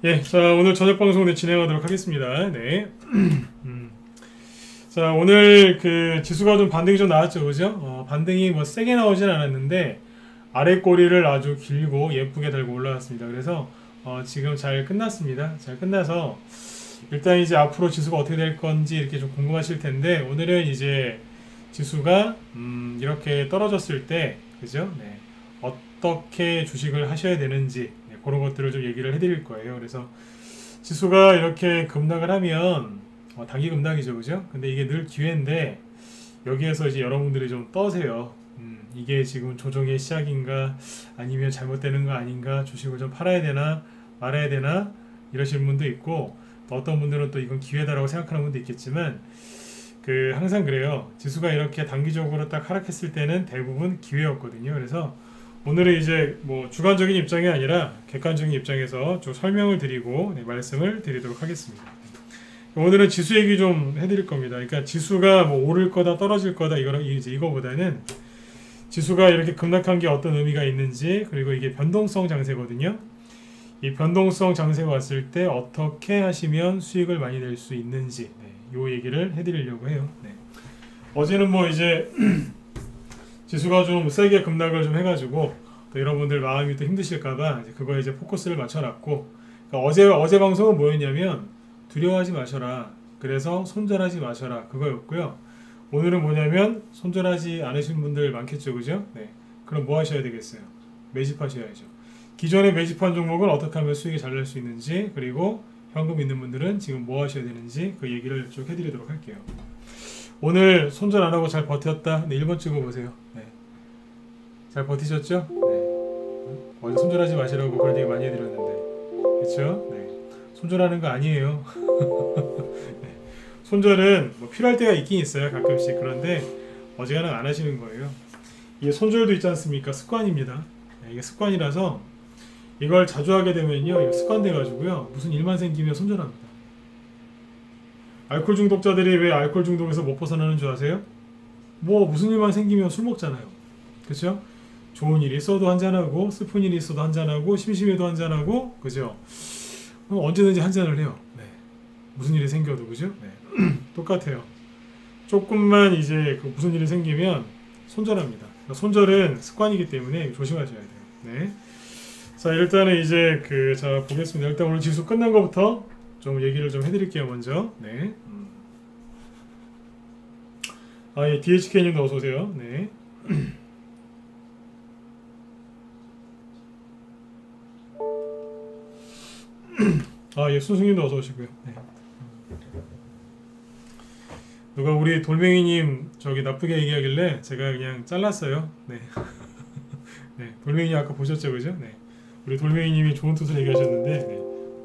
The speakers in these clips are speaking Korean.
예, 자, 오늘 저녁 방송 진행하도록 하겠습니다. 네. 자, 오늘 그 지수가 좀 반등이 좀 나왔죠, 그죠? 반등이 뭐 세게 나오진 않았는데 아래 꼬리를 아주 길고 예쁘게 달고 올라왔습니다. 그래서 지금 잘 끝났습니다. 잘 끝나서 일단 이제 앞으로 지수가 어떻게 될 건지 이렇게 좀 궁금하실 텐데 오늘은 이제 지수가 이렇게 떨어졌을 때, 그죠? 네. 어떻게 주식을 하셔야 되는지 네, 그런 것들을 좀 얘기를 해드릴 거예요. 그래서 지수가 이렇게 급락을 하면 단기 급락이죠, 그죠? 근데 이게 늘 기회인데 여기에서 이제 여러분들이 좀 떠세요. 이게 지금 조정의 시작인가 아니면 잘못되는 거 아닌가, 주식을 좀 팔아야 되나 말아야 되나 이러시는 분도 있고, 또 어떤 분들은 또 이건 기회다라고 생각하는 분도 있겠지만 그 항상 그래요. 지수가 이렇게 단기적으로 딱 하락했을 때는 대부분 기회였거든요. 그래서 오늘은 이제 뭐 주관적인 입장이 아니라 객관적인 입장에서 좀 설명을 드리고 네, 말씀을 드리도록 하겠습니다. 오늘은 지수 얘기 좀 해드릴 겁니다. 그러니까 지수가 뭐 오를 거다 떨어질 거다 이거보다는 지수가 이렇게 급락한 게 어떤 의미가 있는지, 그리고 이게 변동성 장세거든요. 이 변동성 장세가 왔을 때 어떻게 하시면 수익을 많이 낼 수 있는지 네, 요 얘기를 해드리려고 해요. 네. 어제는 뭐 이제 지수가 좀 세게 급락을 좀 해가지고 또 여러분들 마음이 또 힘드실까봐 그거에 이제 포커스를 맞춰놨고, 그러니까 어제 방송은 뭐였냐면 두려워하지 마셔라. 그래서 손절하지 마셔라. 그거였고요. 오늘은 뭐냐면 손절하지 않으신 분들 많겠죠, 그죠? 네. 그럼 뭐 하셔야 되겠어요? 매집하셔야죠. 기존에 매집한 종목을 어떻게 하면 수익이 잘 날 수 있는지, 그리고 현금 있는 분들은 지금 뭐 하셔야 되는지 그 얘기를 쭉 해드리도록 할게요. 오늘 손절 안 하고 잘 버텼다. 네, 1번 찍어보세요. 네. 잘 버티셨죠? 네. 어제 손절하지 마시라고 그런 얘기 많이 해드렸는데, 그렇죠? 네. 손절하는 거 아니에요. 네. 손절은 뭐 필요할 때가 있긴 있어요, 가끔씩. 그런데 어지간하면 안 하시는 거예요. 이게 손절도 있지 않습니까? 습관입니다. 네, 이게 습관이라서 이걸 자주 하게 되면요, 이거 습관돼 가지고요, 무슨 일만 생기면 손절합니다. 알코올 중독자들이 왜 알코올 중독에서 못 벗어나는 줄 아세요? 뭐 무슨 일만 생기면 술 먹잖아요. 그렇죠? 좋은 일이 있어도 한잔하고, 슬픈 일이 있어도 한잔하고, 심심해도 한잔하고, 그죠? 언제든지 한잔을 해요. 네. 무슨 일이 생겨도, 그죠? 네. 똑같아요. 조금만 이제 그 무슨 일이 생기면 손절합니다. 그러니까 손절은 습관이기 때문에 조심하셔야 돼요. 네. 자, 일단은 이제 자, 보겠습니다. 일단 오늘 지수 끝난 것부터 좀 얘기를 좀 해드릴게요, 먼저. 네. 예, DHK님도 어서오세요. 네. 예, 순승님도 어서오시고요. 네. 누가 우리 돌멩이님 저기 나쁘게 얘기하길래 제가 그냥 잘랐어요. 네. 네. 돌멩이 아까 보셨죠, 그죠? 네. 우리 돌멩이님이 좋은 뜻을 얘기하셨는데, 네.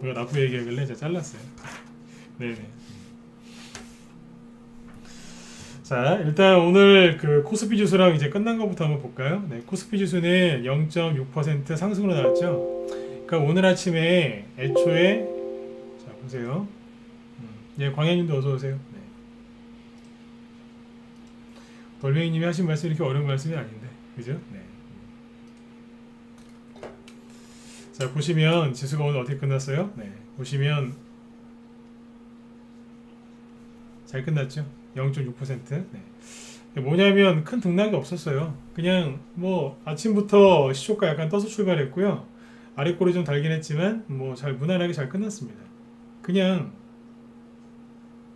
누가 나쁘게 얘기하길래 제가 잘랐어요. 네네. 자, 일단 오늘 그 코스피 지수랑 이제 끝난 것부터 한번 볼까요? 네. 코스피 지수는 0.6% 상승으로 나왔죠. 그러니까 오늘 아침에 애초에, 자, 보세요. 예, 광현님도 어서 오세요. 네. 돌멩이님이 하신 말씀이 이렇게 어려운 말씀이 아닌데, 그죠? 네. 자, 보시면 지수가 오늘 어떻게 끝났어요? 네. 보시면 잘 끝났죠? 0.6%. 네. 뭐냐면 큰 등락이 없었어요. 그냥 뭐 아침부터 시초가 약간 떠서 출발했고요. 아래꼬리 좀 달긴 했지만 뭐 잘 무난하게 잘 끝났습니다. 그냥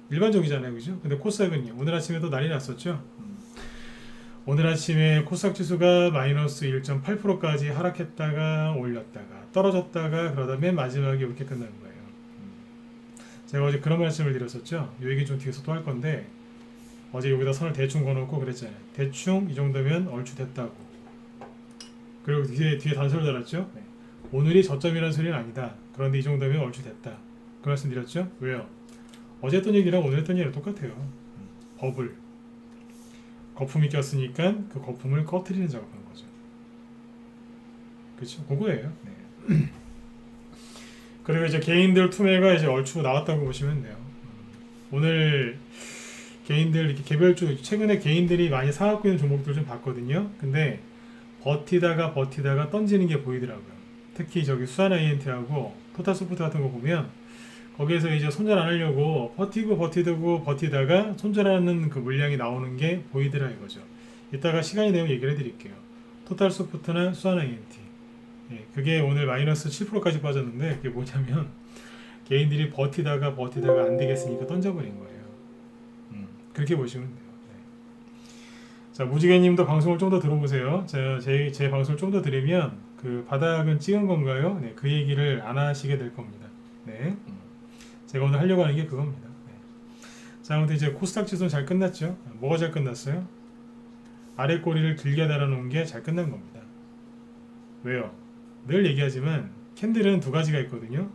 일반적이잖아요, 그죠? 근데 코스닥은요, 오늘 아침에도 난리 났었죠. 오늘 아침에 코스닥 지수가 마이너스 1.8%까지 하락했다가 올렸다가 떨어졌다가 그러다 맨 마지막에 이렇게 끝난 거예요. 제가 어제 그런 말씀을 드렸었죠. 이 얘기 좀 뒤에서 또 할 건데, 어제 여기다 선을 대충 그어놓고 그랬잖아요. 대충 이 정도면 얼추 됐다고. 그리고 뒤에 단서를 달았죠. 네. 오늘이 저점이라는 소리는 아니다. 그런데 이 정도면 얼추 됐다. 그 말씀 드렸죠. 왜요? 어제 했던 얘기랑 오늘 했던 얘기랑 똑같아요. 버블. 거품이 꼈으니까 그 거품을 꺼트리는 작업한 거죠. 그렇죠? 그거예요. 네. 그리고 이제 개인들 투매가 이제 얼추 나왔다고 보시면 돼요. 오늘 개인들 이렇게 개별주 최근에 개인들이 많이 사갖고 있는 종목들 좀 봤거든요. 근데 버티다가 던지는 게 보이더라고요. 특히 저기 수완 INT하고 토탈소프트 같은 거 보면 거기에서 이제 손절 안 하려고 버티다가 손절하는 그 물량이 나오는 게 보이더라 이거죠. 이따가 시간이 되면 얘기를 해드릴게요. 토탈소프트나 수완 INT. 예, 그게 오늘 마이너스 7%까지 빠졌는데 그게 뭐냐면 개인들이 버티다가 안 되겠으니까 던져버린 거예요. 그렇게 보시면 돼요. 네. 자, 무지개님도 방송을 좀 더 들어보세요. 제 방송을 좀 더 들으면 그 바닥은 찍은 건가요? 네, 그 얘기를 안 하시게 될 겁니다. 네. 제가 오늘 하려고 하는 게 그겁니다. 네. 자, 아무튼 이제 코스닥 지수는 잘 끝났죠. 뭐가 잘 끝났어요? 아래 꼬리를 길게 달아놓은 게 잘 끝난 겁니다. 왜요? 늘 얘기하지만 캔들은 두 가지가 있거든요.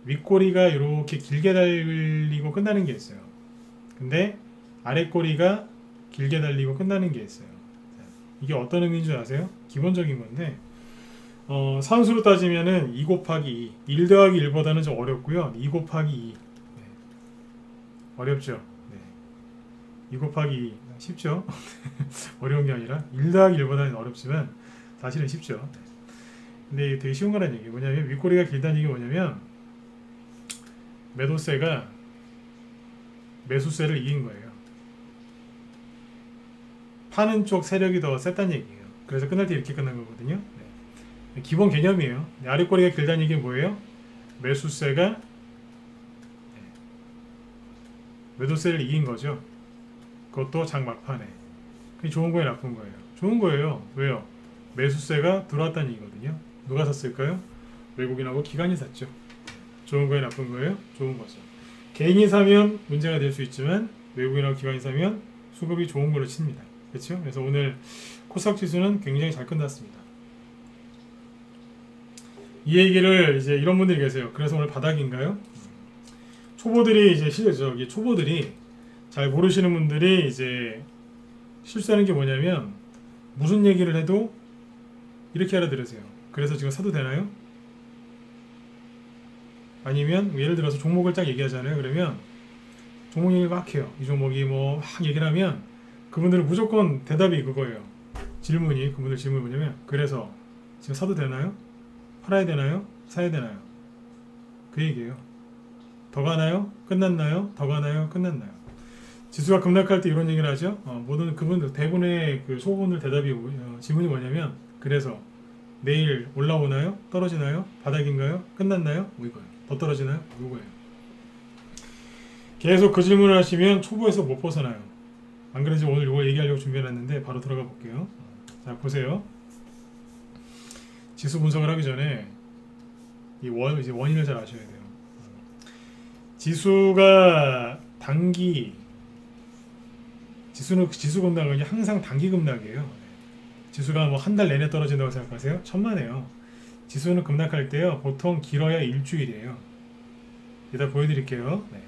윗꼬리가 이렇게 길게 달리고 끝나는 게 있어요. 근데 아래 꼬리가 길게 달리고 끝나는 게 있어요. 이게 어떤 의미인 줄 아세요? 기본적인 건데 산수로 따지면은 2 곱하기 2 1 더하기 1보다는 좀 어렵고요. 2 곱하기 2 네. 어렵죠. 네. 2 곱하기 2 쉽죠. 어려운 게 아니라 1 더하기 1보다는 어렵지만 사실은 쉽죠. 네. 근데 되게 쉬운 거란 얘기예요. 뭐냐면 윗꼬리가 길다는 얘기 뭐냐면 매도세가 매수세를 이긴 거예요. 파는 쪽 세력이 더 셌다는 얘기예요. 그래서 끝날 때 이렇게 끝난 거거든요. 네. 기본 개념이에요. 네, 아랫꼬리가 길다는 얘기는 뭐예요? 매수세가 네. 매도세를 이긴 거죠. 그것도 장 막판에. 그게 좋은 거예요, 나쁜 거예요? 좋은 거예요. 왜요? 매수세가 들어왔다는 얘기거든요. 누가 샀을까요? 외국인하고 기관이 샀죠. 좋은 거예요, 나쁜 거예요? 좋은 거죠. 개인이 사면 문제가 될 수 있지만 외국인하고 기관이 사면 수급이 좋은 걸로 칩니다. 그렇죠? 그래서 오늘 코스닥 지수는 굉장히 잘 끝났습니다. 이 얘기를 이제 이런 분들이 계세요. 그래서 오늘 바닥인가요? 초보들이 이제 초보들이 잘 모르시는 분들이 이제 실수하는 게 뭐냐면 무슨 얘기를 해도 이렇게 알아들으세요. 그래서 지금 사도 되나요? 아니면 예를 들어서 종목을 딱 얘기하잖아요. 그러면 종목 얘기를 막 해요. 이 종목이 뭐 막 얘기를 하면 그분들은 무조건 대답이 그거예요. 그분들 질문이 뭐냐면 그래서 지금 사도 되나요? 팔아야 되나요? 사야 되나요? 그 얘기예요. 더 가나요? 끝났나요? 더 가나요? 끝났나요? 지수가 급락할 때 이런 얘기를 하죠. 모든 그분들 대부분의 그 소분들 대답이 질문이 뭐냐면 그래서 내일 올라오나요? 떨어지나요? 바닥인가요? 끝났나요? 뭐 이거예요. 더 떨어지나요? 이거예요. 계속 그 질문을 하시면 초보에서 못 벗어나요. 안 그래도 오늘 이거 얘기하려고 준비해놨는데 바로 들어가 볼게요. 자, 보세요. 지수 분석을 하기 전에 이제 원인을 잘 아셔야 돼요. 지수가 지수 급락은 항상 단기 급락이에요. 지수가 뭐 한 달 내내 떨어진다고 생각하세요? 천만에요. 지수는 급락할 때요 보통 길어야 일주일이에요. 이따 보여드릴게요. 네.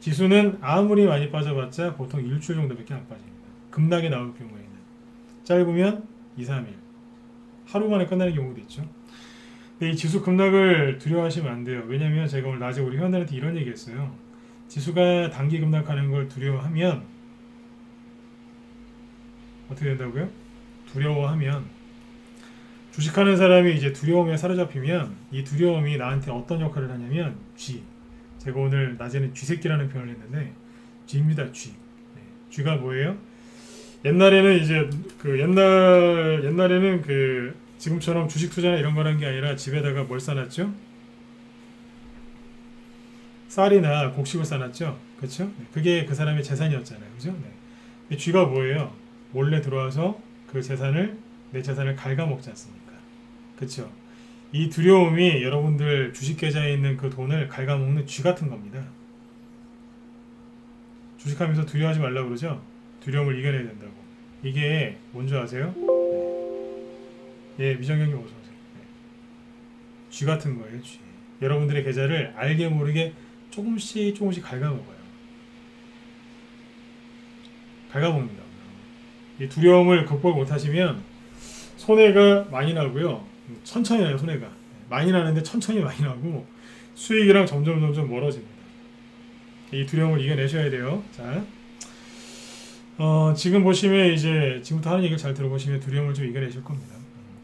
지수는 아무리 많이 빠져봤자 보통 일주일 정도밖에 안 빠집니다. 급락이 나올 경우에는 짧으면 2, 3일 하루 만에 끝나는 경우도 있죠. 근데 이 지수 급락을 두려워하시면 안 돼요. 왜냐면 제가 오늘 낮에 우리 회원들한테 이런 얘기 했어요. 지수가 단기 급락하는 걸 두려워하면 어떻게 된다고요? 두려워하면 주식하는 사람이 이제 두려움에 사로잡히면 이 두려움이 나한테 어떤 역할을 하냐면 제가 오늘 낮에는 쥐새끼라는 표현을 했는데 쥐입니다. 쥐. 쥐가 뭐예요? 옛날에는 이제 옛날에는 지금처럼 주식 투자나 이런 거라는 게 아니라 집에다가 뭘 싸놨죠? 쌀이나 곡식을 싸놨죠. 그렇죠? 그게 그 사람의 재산이었잖아요. 그죠? 네. 쥐가 뭐예요? 몰래 들어와서 내 재산을 갉아먹지 않습니까? 그렇죠? 이 두려움이 여러분들 주식 계좌에 있는 그 돈을 갉아먹는 쥐 같은 겁니다. 주식하면서 두려워하지 말라고 그러죠? 두려움을 이겨내야 된다고. 이게 뭔지 아세요? 네. 예, 미정경님 어서오세요. 네. 쥐 같은 거예요, 쥐. 여러분들의 계좌를 알게 모르게 조금씩 갉아먹어요. 갉아먹는다고요. 이 두려움을 극복 못하시면 손해가 많이 나고요. 천천히 나요, 손해가. 많이 나는데 천천히 많이 나고 수익이랑 점점 멀어집니다. 이 두려움을 이겨내셔야 돼요. 자, 지금 보시면 지금부터 하는 얘기를 잘 들어보시면 두려움을 좀 이겨내실 겁니다.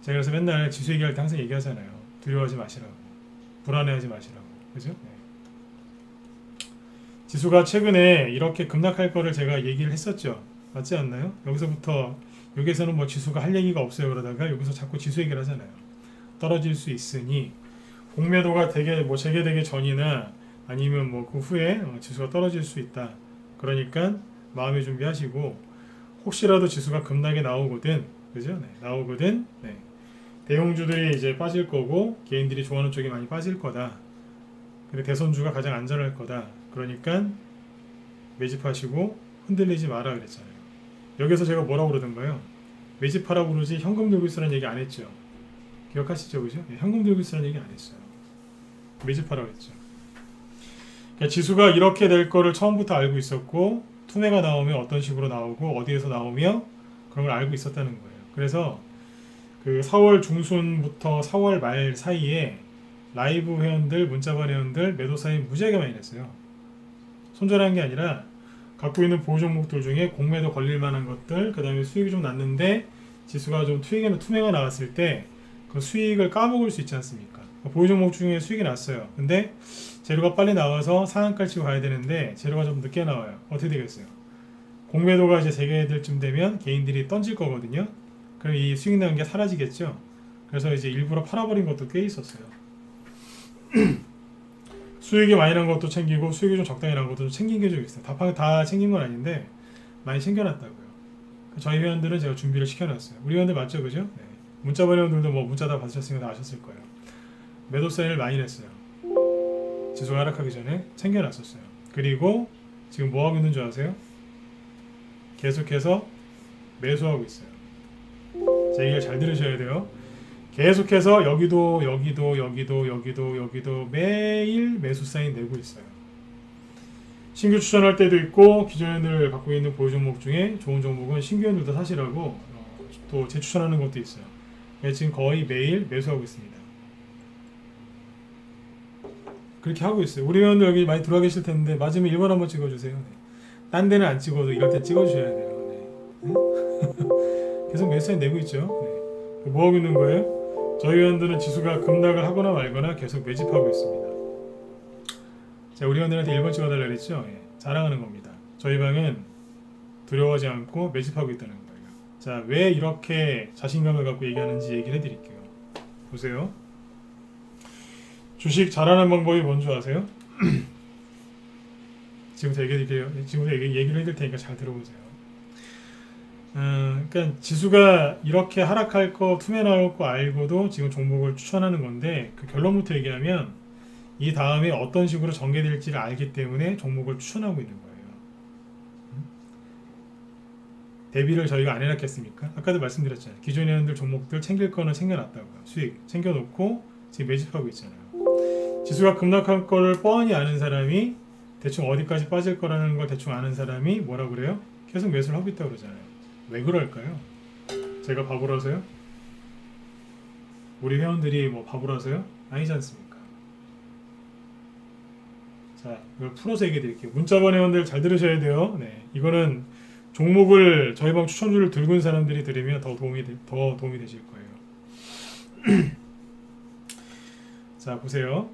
제가 그래서 맨날 지수 얘기할 때 항상 얘기하잖아요. 두려워하지 마시라고. 불안해하지 마시라고. 그죠? 네. 지수가 최근에 이렇게 급락할 거를 제가 얘기를 했었죠. 맞지 않나요? 여기서는 뭐 지수가 할 얘기가 없어요. 그러다가 여기서 자꾸 지수 얘기를 하잖아요. 떨어질 수 있으니 공매도가 재개되기 전이나 아니면 뭐 그 후에 지수가 떨어질 수 있다. 그러니까 마음의 준비하시고 혹시라도 지수가 급락에 나오거든, 그죠? 네, 나오거든. 네. 대형주들이 이제 빠질 거고 개인들이 좋아하는 쪽이 많이 빠질 거다. 근데 대선주가 가장 안전할 거다. 그러니까 매집하시고 흔들리지 마라 그랬잖아요. 여기서 제가 뭐라고 그러던가요? 매집하라고 그러지 현금 들고 있으라는 얘기 안 했죠. 기억하시죠? 그죠? 네, 현금 들고 있으라는 얘기 안 했어요. 매집하라고 했죠. 그러니까 지수가 이렇게 될 거를 처음부터 알고 있었고 투매가 나오면 어떤 식으로 나오고 어디에서 나오며 그런 걸 알고 있었다는 거예요. 그래서 그 4월 중순부터 4월 말 사이에 라이브 회원들, 문자반 회원들 매도 사인 무지하게 많이 냈어요. 손절한 게 아니라 갖고 있는 보유 종목들 중에 공매도 걸릴 만한 것들, 그 다음에 수익이 좀 났는데 지수가 좀 투매가 나왔을 때 그 수익을 까먹을 수 있지 않습니까? 보유 종목 중에 수익이 났어요. 근데 재료가 빨리 나와서 상한가를 치고 가야 되는데 재료가 좀 늦게 나와요. 어떻게 되겠어요? 공매도가 이제 재개될 쯤 되면 개인들이 던질 거거든요. 그럼 이 수익 나는 게 사라지겠죠. 그래서 이제 일부러 팔아버린 것도 꽤 있었어요. 수익이 많이 난 것도 챙기고 수익이 좀 적당히 난 것도 좀 챙긴 게 좀 있어요. 다 챙긴 건 아닌데 많이 챙겨놨다고요. 저희 회원들은 제가 준비를 시켜놨어요. 우리 회원들 맞죠, 그죠? 네. 문자반 회원들도 뭐 문자 다 받으셨으니까 다 아셨을 거예요. 매도 사인을 많이 냈어요. 지수가 하락하기 전에 챙겨놨었어요. 그리고 지금 뭐 하고 있는 줄 아세요? 계속해서 매수하고 있어요. 제 얘기를 잘 들으셔야 돼요. 계속해서 여기도 매일 매수 사인 내고 있어요. 신규 추천할 때도 있고 기존회원들 갖고 있는 보유 종목 중에 좋은 종목은 신규 회원들도 사시라고 또 재추천하는 것도 있어요. 지금 거의 매일 매수하고 있습니다. 그렇게 하고 있어요. 우리 회원들 여기 많이 들어와 계실 텐데 맞으면 1번 한번 찍어주세요. 네. 딴 데는 안 찍어도 이럴 때 찍어주셔야 돼요. 네. 계속 매수 사인 내고 있죠. 네. 뭐 하고 있는 거예요? 저희 회원들은 지수가 급락을 하거나 말거나 계속 매집하고 있습니다. 자, 우리 회원들한테 1번 찍어달라 그랬죠? 예, 자랑하는 겁니다. 저희 방은 두려워하지 않고 매집하고 있다는 거예요. 자, 왜 이렇게 자신감을 갖고 얘기하는지 얘기를 해드릴게요. 보세요. 주식 잘하는 방법이 뭔지 아세요? 지금부터 얘기를 해드릴 테니까 잘 들어보세요. 그러니까 지수가 이렇게 하락할 거, 투매 나올 거 알고도 지금 종목을 추천하는 건데 그 결론부터 얘기하면 이 다음에 어떤 식으로 전개될지를 알기 때문에 종목을 추천하고 있는 거예요. 대비를 저희가 안 해놨겠습니까? 아까도 말씀드렸잖아요. 기존 회원들 종목들 챙길 거는 챙겨놨다고요. 수익 챙겨놓고 지금 매집하고 있잖아요. 지수가 급락할 거를 뻔히 아는 사람이 대충 어디까지 빠질 거라는 걸 대충 아는 사람이 뭐라 그래요? 계속 매수를 하고 있다고 그러잖아요. 왜 그럴까요? 제가 바보라서요? 우리 회원들이 뭐 바보라서요? 아니지 않습니까? 자, 이걸 풀어서 얘기해 드릴게요. 문자번 회원들 잘 들으셔야 돼요. 네, 이거는 종목을 저희 방 추천주를 들고 있는 사람들이 들으면 더 도움이 되실 거예요. 자, 보세요.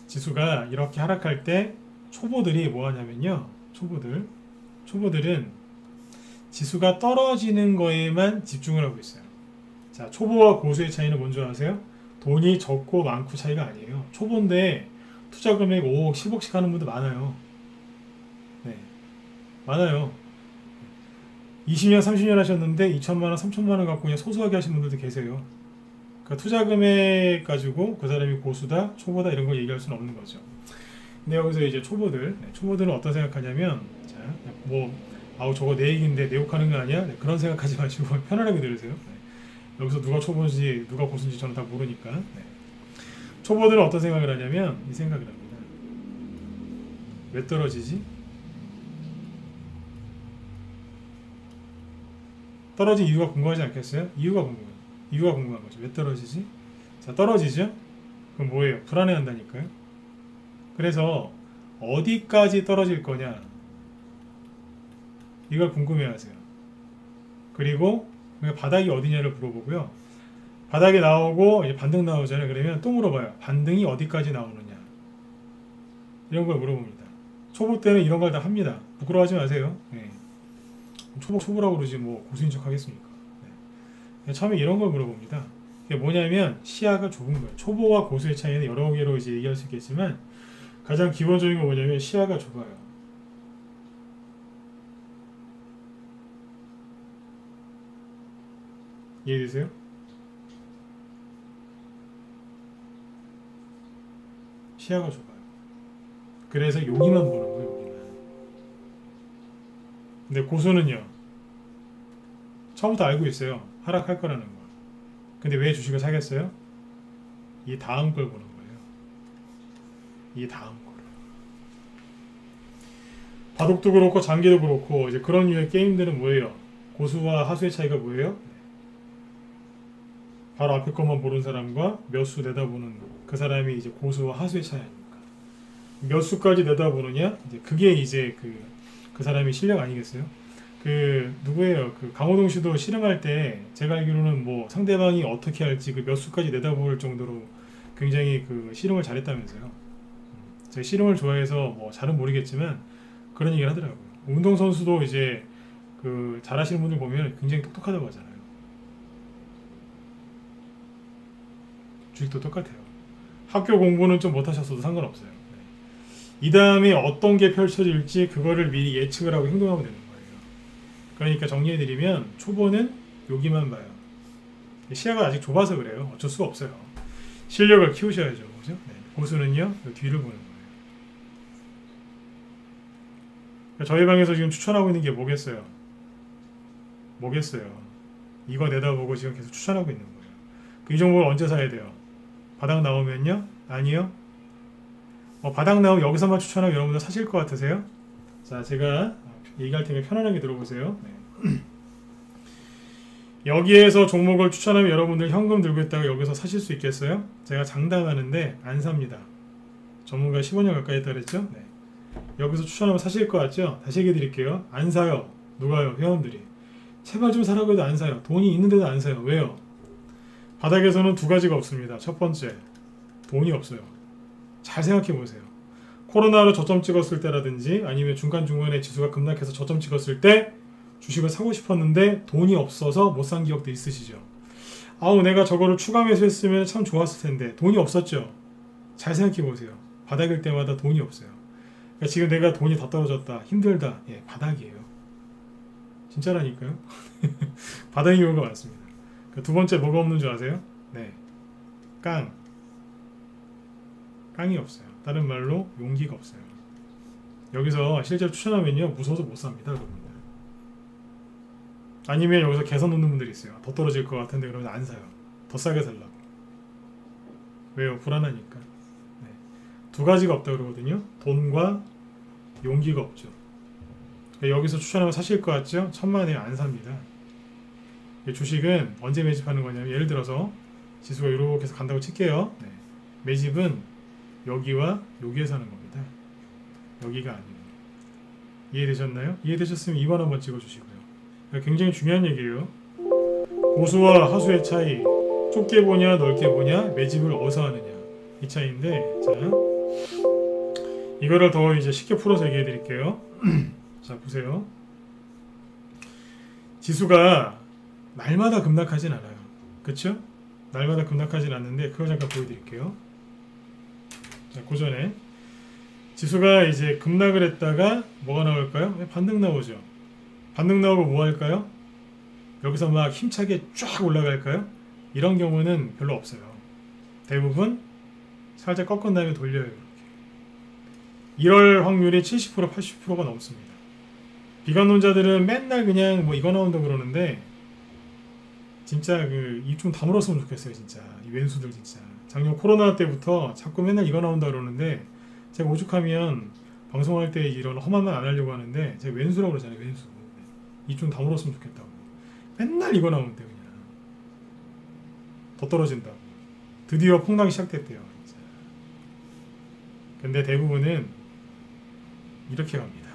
지수가 이렇게 하락할 때 초보들이 뭐 하냐면요. 초보들은 지수가 떨어지는 거에만 집중을 하고 있어요. 자, 초보와 고수의 차이는 뭔지 아세요? 돈이 적고 많고 차이가 아니에요. 초보인데 투자 금액 5억, 10억씩 하는 분들 많아요. 네, 많아요. 20년, 30년 하셨는데 2천만원, 3천만원 갖고 그냥 소소하게 하신 분들도 계세요. 그러니까 투자 금액 가지고 그 사람이 고수다, 초보다 이런 걸 얘기할 수는 없는 거죠. 근데 여기서 이제 초보들은 어떤 생각하냐면, 자, 아우 저거 내 얘기인데 내 욕하는 거 아니야? 네, 그런 생각하지 마시고 편안하게 들으세요. 네. 여기서 누가 초보인지 누가 고수인지 저는 다 모르니까. 네. 초보들은 어떤 생각을 하냐면 이 생각을 합니다. 왜 떨어지지? 떨어진 이유가 궁금하지 않겠어요? 이유가 궁금한 거죠. 왜 떨어지지? 자, 떨어지죠? 그럼 뭐예요? 불안해한다니까요. 그래서 어디까지 떨어질 거냐? 이걸 궁금해하세요. 그리고 바닥이 어디냐를 물어보고요. 바닥에 나오고 이제 반등 나오잖아요. 그러면 또 물어봐요. 반등이 어디까지 나오느냐. 이런 걸 물어봅니다. 초보 때는 이런 걸 다 합니다. 부끄러워하지 마세요. 네. 초보라고 그러지 뭐 고수인 척 하겠습니까? 네. 처음에 이런 걸 물어봅니다. 그게 뭐냐면 시야가 좁은 거예요. 초보와 고수의 차이는 여러 개로 이제 얘기할 수 있겠지만 가장 기본적인 건 뭐냐면 시야가 좁아요. 이해되세요? 시야가 좁아요. 그래서 여기만 보는 거예요. 여기만. 근데 고수는요. 처음부터 알고 있어요. 하락할 거라는 거. 근데 왜 주식을 사겠어요? 이 다음 걸 보는 거예요. 이 다음 걸. 바둑도 그렇고 장기도 그렇고 이제 그런 류의 게임들은 뭐예요? 고수와 하수의 차이가 뭐예요? 바로 앞에 것만 보는 사람과 몇 수 내다보는 그 사람이 이제 고수와 하수의 차이 아닙니까? 몇 수까지 내다보느냐? 이제 그게 이제 그 사람이 실력 아니겠어요? 누구예요? 강호동 씨도 씨름할 때 제가 알기로는 뭐 상대방이 어떻게 할지 그 몇 수까지 내다볼 정도로 굉장히 씨름을 잘했다면서요. 제가 씨름을 좋아해서 뭐 잘은 모르겠지만 그런 얘기를 하더라고요. 운동선수도 이제 잘하시는 분들 보면 굉장히 똑똑하다고 하잖아요. 주식도 똑같아요. 학교 공부는 좀 못하셨어도 상관없어요. 이 다음에 어떤 게 펼쳐질지 그거를 미리 예측을 하고 행동하면 되는 거예요. 그러니까 정리해드리면 초보는 여기만 봐요. 시야가 아직 좁아서 그래요. 어쩔 수가 없어요. 실력을 키우셔야죠. 그죠? 네. 고수는요, 뒤를 보는 거예요. 그러니까 저희 방에서 지금 추천하고 있는 게 뭐겠어요? 이거 내다보고 지금 계속 추천하고 있는 거예요. 이 종목을 언제 사야 돼요? 바닥 나오면요? 아니요. 바닥 나오면 여기서만 추천하면 여러분들 사실 것 같으세요? 자, 제가 얘기할 테니까 편안하게 들어보세요. 네. 여기에서 종목을 추천하면 여러분들 현금 들고 있다가 여기서 사실 수 있겠어요? 제가 장담하는데 안 삽니다. 전문가 15년 가까이 했다 그랬죠? 네. 여기서 추천하면 사실 것 같죠? 다시 얘기해 드릴게요. 안 사요. 누가요? 회원들이. 제발 좀 사라고 해도 안 사요. 돈이 있는데도 안 사요. 왜요? 바닥에서는 두 가지가 없습니다. 첫 번째, 돈이 없어요. 잘 생각해 보세요. 코로나로 저점 찍었을 때라든지 아니면 중간중간에 지수가 급락해서 저점 찍었을 때 주식을 사고 싶었는데 돈이 없어서 못 산 기억도 있으시죠? 아우, 내가 저거를 추가 매수했으면 참 좋았을 텐데 돈이 없었죠? 잘 생각해 보세요. 바닥일 때마다 돈이 없어요. 그러니까 지금 내가 돈이 다 떨어졌다, 힘들다. 예, 바닥이에요. 진짜라니까요. 바닥인 경우가 많습니다. 두 번째 뭐가 없는 줄 아세요? 네, 깡이 없어요. 다른 말로 용기가 없어요. 여기서 실제로 추천하면요, 무서워서 못 삽니다, 여러분들. 아니면 여기서 개선 놓는 분들이 있어요. 더 떨어질 것 같은데 그러면 안 사요. 더 싸게 살라고. 왜요? 불안하니까. 네. 두 가지가 없다 그러거든요. 돈과 용기가 없죠. 여기서 추천하면 사실 것 같죠? 천만에 안 삽니다. 주식은 언제 매집하는 거냐면, 예를 들어서 지수가 이렇게 해서 간다고 칠게요. 네. 매집은 여기와 여기에서 하는 겁니다. 여기가 아니고. 이해되셨나요? 이해되셨으면 2번 한번 찍어주시고요. 굉장히 중요한 얘기예요. 고수와 하수의 차이, 좁게 보냐 넓게 보냐, 매집을 어디서 하느냐, 이 차이인데, 자, 이거를 더 이제 쉽게 풀어서 얘기해 드릴게요. 자, 보세요. 지수가 날마다 급락하진 않아요. 그쵸? 날마다 급락하진 않는데 그걸 잠깐 보여드릴게요. 자, 그 전에 지수가 이제 급락을 했다가 뭐가 나올까요? 반등 나오죠. 반등 나오고 뭐 할까요? 여기서 막 힘차게 쫙 올라갈까요? 이런 경우는 별로 없어요. 대부분 살짝 꺾은 다음에 돌려요. 이렇게. 이럴 확률이 70% 80%가 넘습니다. 비관론자들은 맨날 그냥 뭐 이거 나온다 그러는데, 진짜 입 좀 다물었으면 좋겠어요. 진짜 이 왼수들 진짜. 작년 코로나 때부터 자꾸 맨날 이거 나온다 그러는데, 제가 오죽하면 방송할 때 이런 험한 말 안 하려고 하는데 제가 왼수라고 그러잖아요. 왼수. 입 좀 다물었으면 좋겠다고. 맨날 이거 나오는데 그냥 더 떨어진다고. 드디어 폭락이 시작됐대요. 진짜. 근데 대부분은 이렇게 갑니다.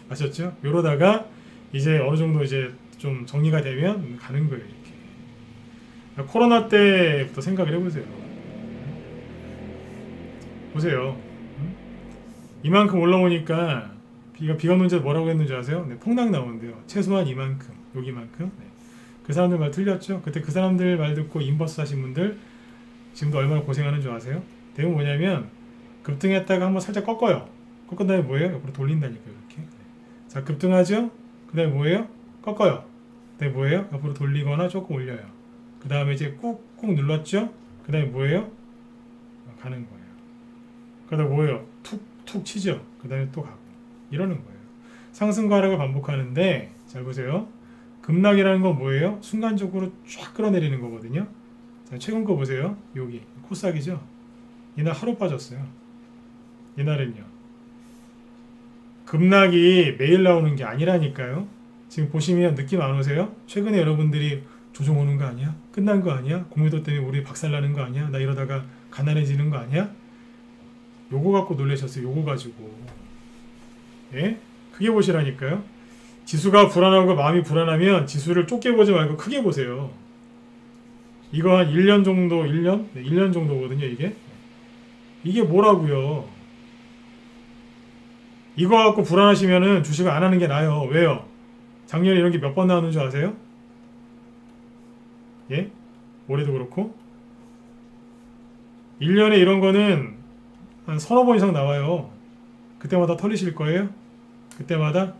아셨죠? 이러다가 이제 어느 정도 이제 좀 정리가 되면 가는 거예요. 이렇게. 코로나 때부터 생각을 해보세요. 보세요. 이만큼 올라오니까 비가 오는 지 뭐라고 했는지 아세요? 네, 폭락 나오는데요. 최소한 이만큼, 여기만큼. 네. 그 사람들 말 틀렸죠? 그때 그 사람들 말 듣고 인버스 하신 분들 지금도 얼마나 고생하는 줄 아세요? 대부분 뭐냐면 급등했다가 한번 살짝 꺾어요. 꺾은 다음에 뭐예요? 옆으로 돌린다니까요. 이렇게. 네. 자, 급등하죠? 그 다음에 뭐예요? 꺾어요. 그 다음에 뭐예요? 옆으로 돌리거나 조금 올려요. 그 다음에 이제 꾹꾹 눌렀죠? 그 다음에 뭐예요? 가는 거예요. 그 다음에 뭐예요? 툭툭 치죠? 그 다음에 또 가고. 이러는 거예요. 상승과 하락을 반복하는데 잘 보세요. 급락이라는 건 뭐예요? 순간적으로 쫙 끌어내리는 거거든요. 자, 최근 거 보세요. 여기 코스닥이죠. 이날 하루 빠졌어요. 이날은요. 급락이 매일 나오는 게 아니라니까요. 지금 보시면 느낌 안 오세요? 최근에 여러분들이 조정 오는 거 아니야? 끝난 거 아니야? 공유도 때문에 우리 박살나는 거 아니야? 나 이러다가 가난해지는 거 아니야? 요거 갖고 놀라셨어요. 요거 가지고. 예? 크게 보시라니까요. 지수가 불안하고 마음이 불안하면 지수를 좁게 보지 말고 크게 보세요. 이거 한 1년 정도, 1년? 네, 1년 정도거든요, 이게. 이게 뭐라고요? 이거 갖고 불안하시면은 주식을 안 하는 게 나아요. 왜요? 작년에 이런 게 몇 번 나오는 줄 아세요? 예? 올해도 그렇고. 1년에 이런 거는 한 서너 번 이상 나와요. 그때마다 털리실 거예요? 그때마다?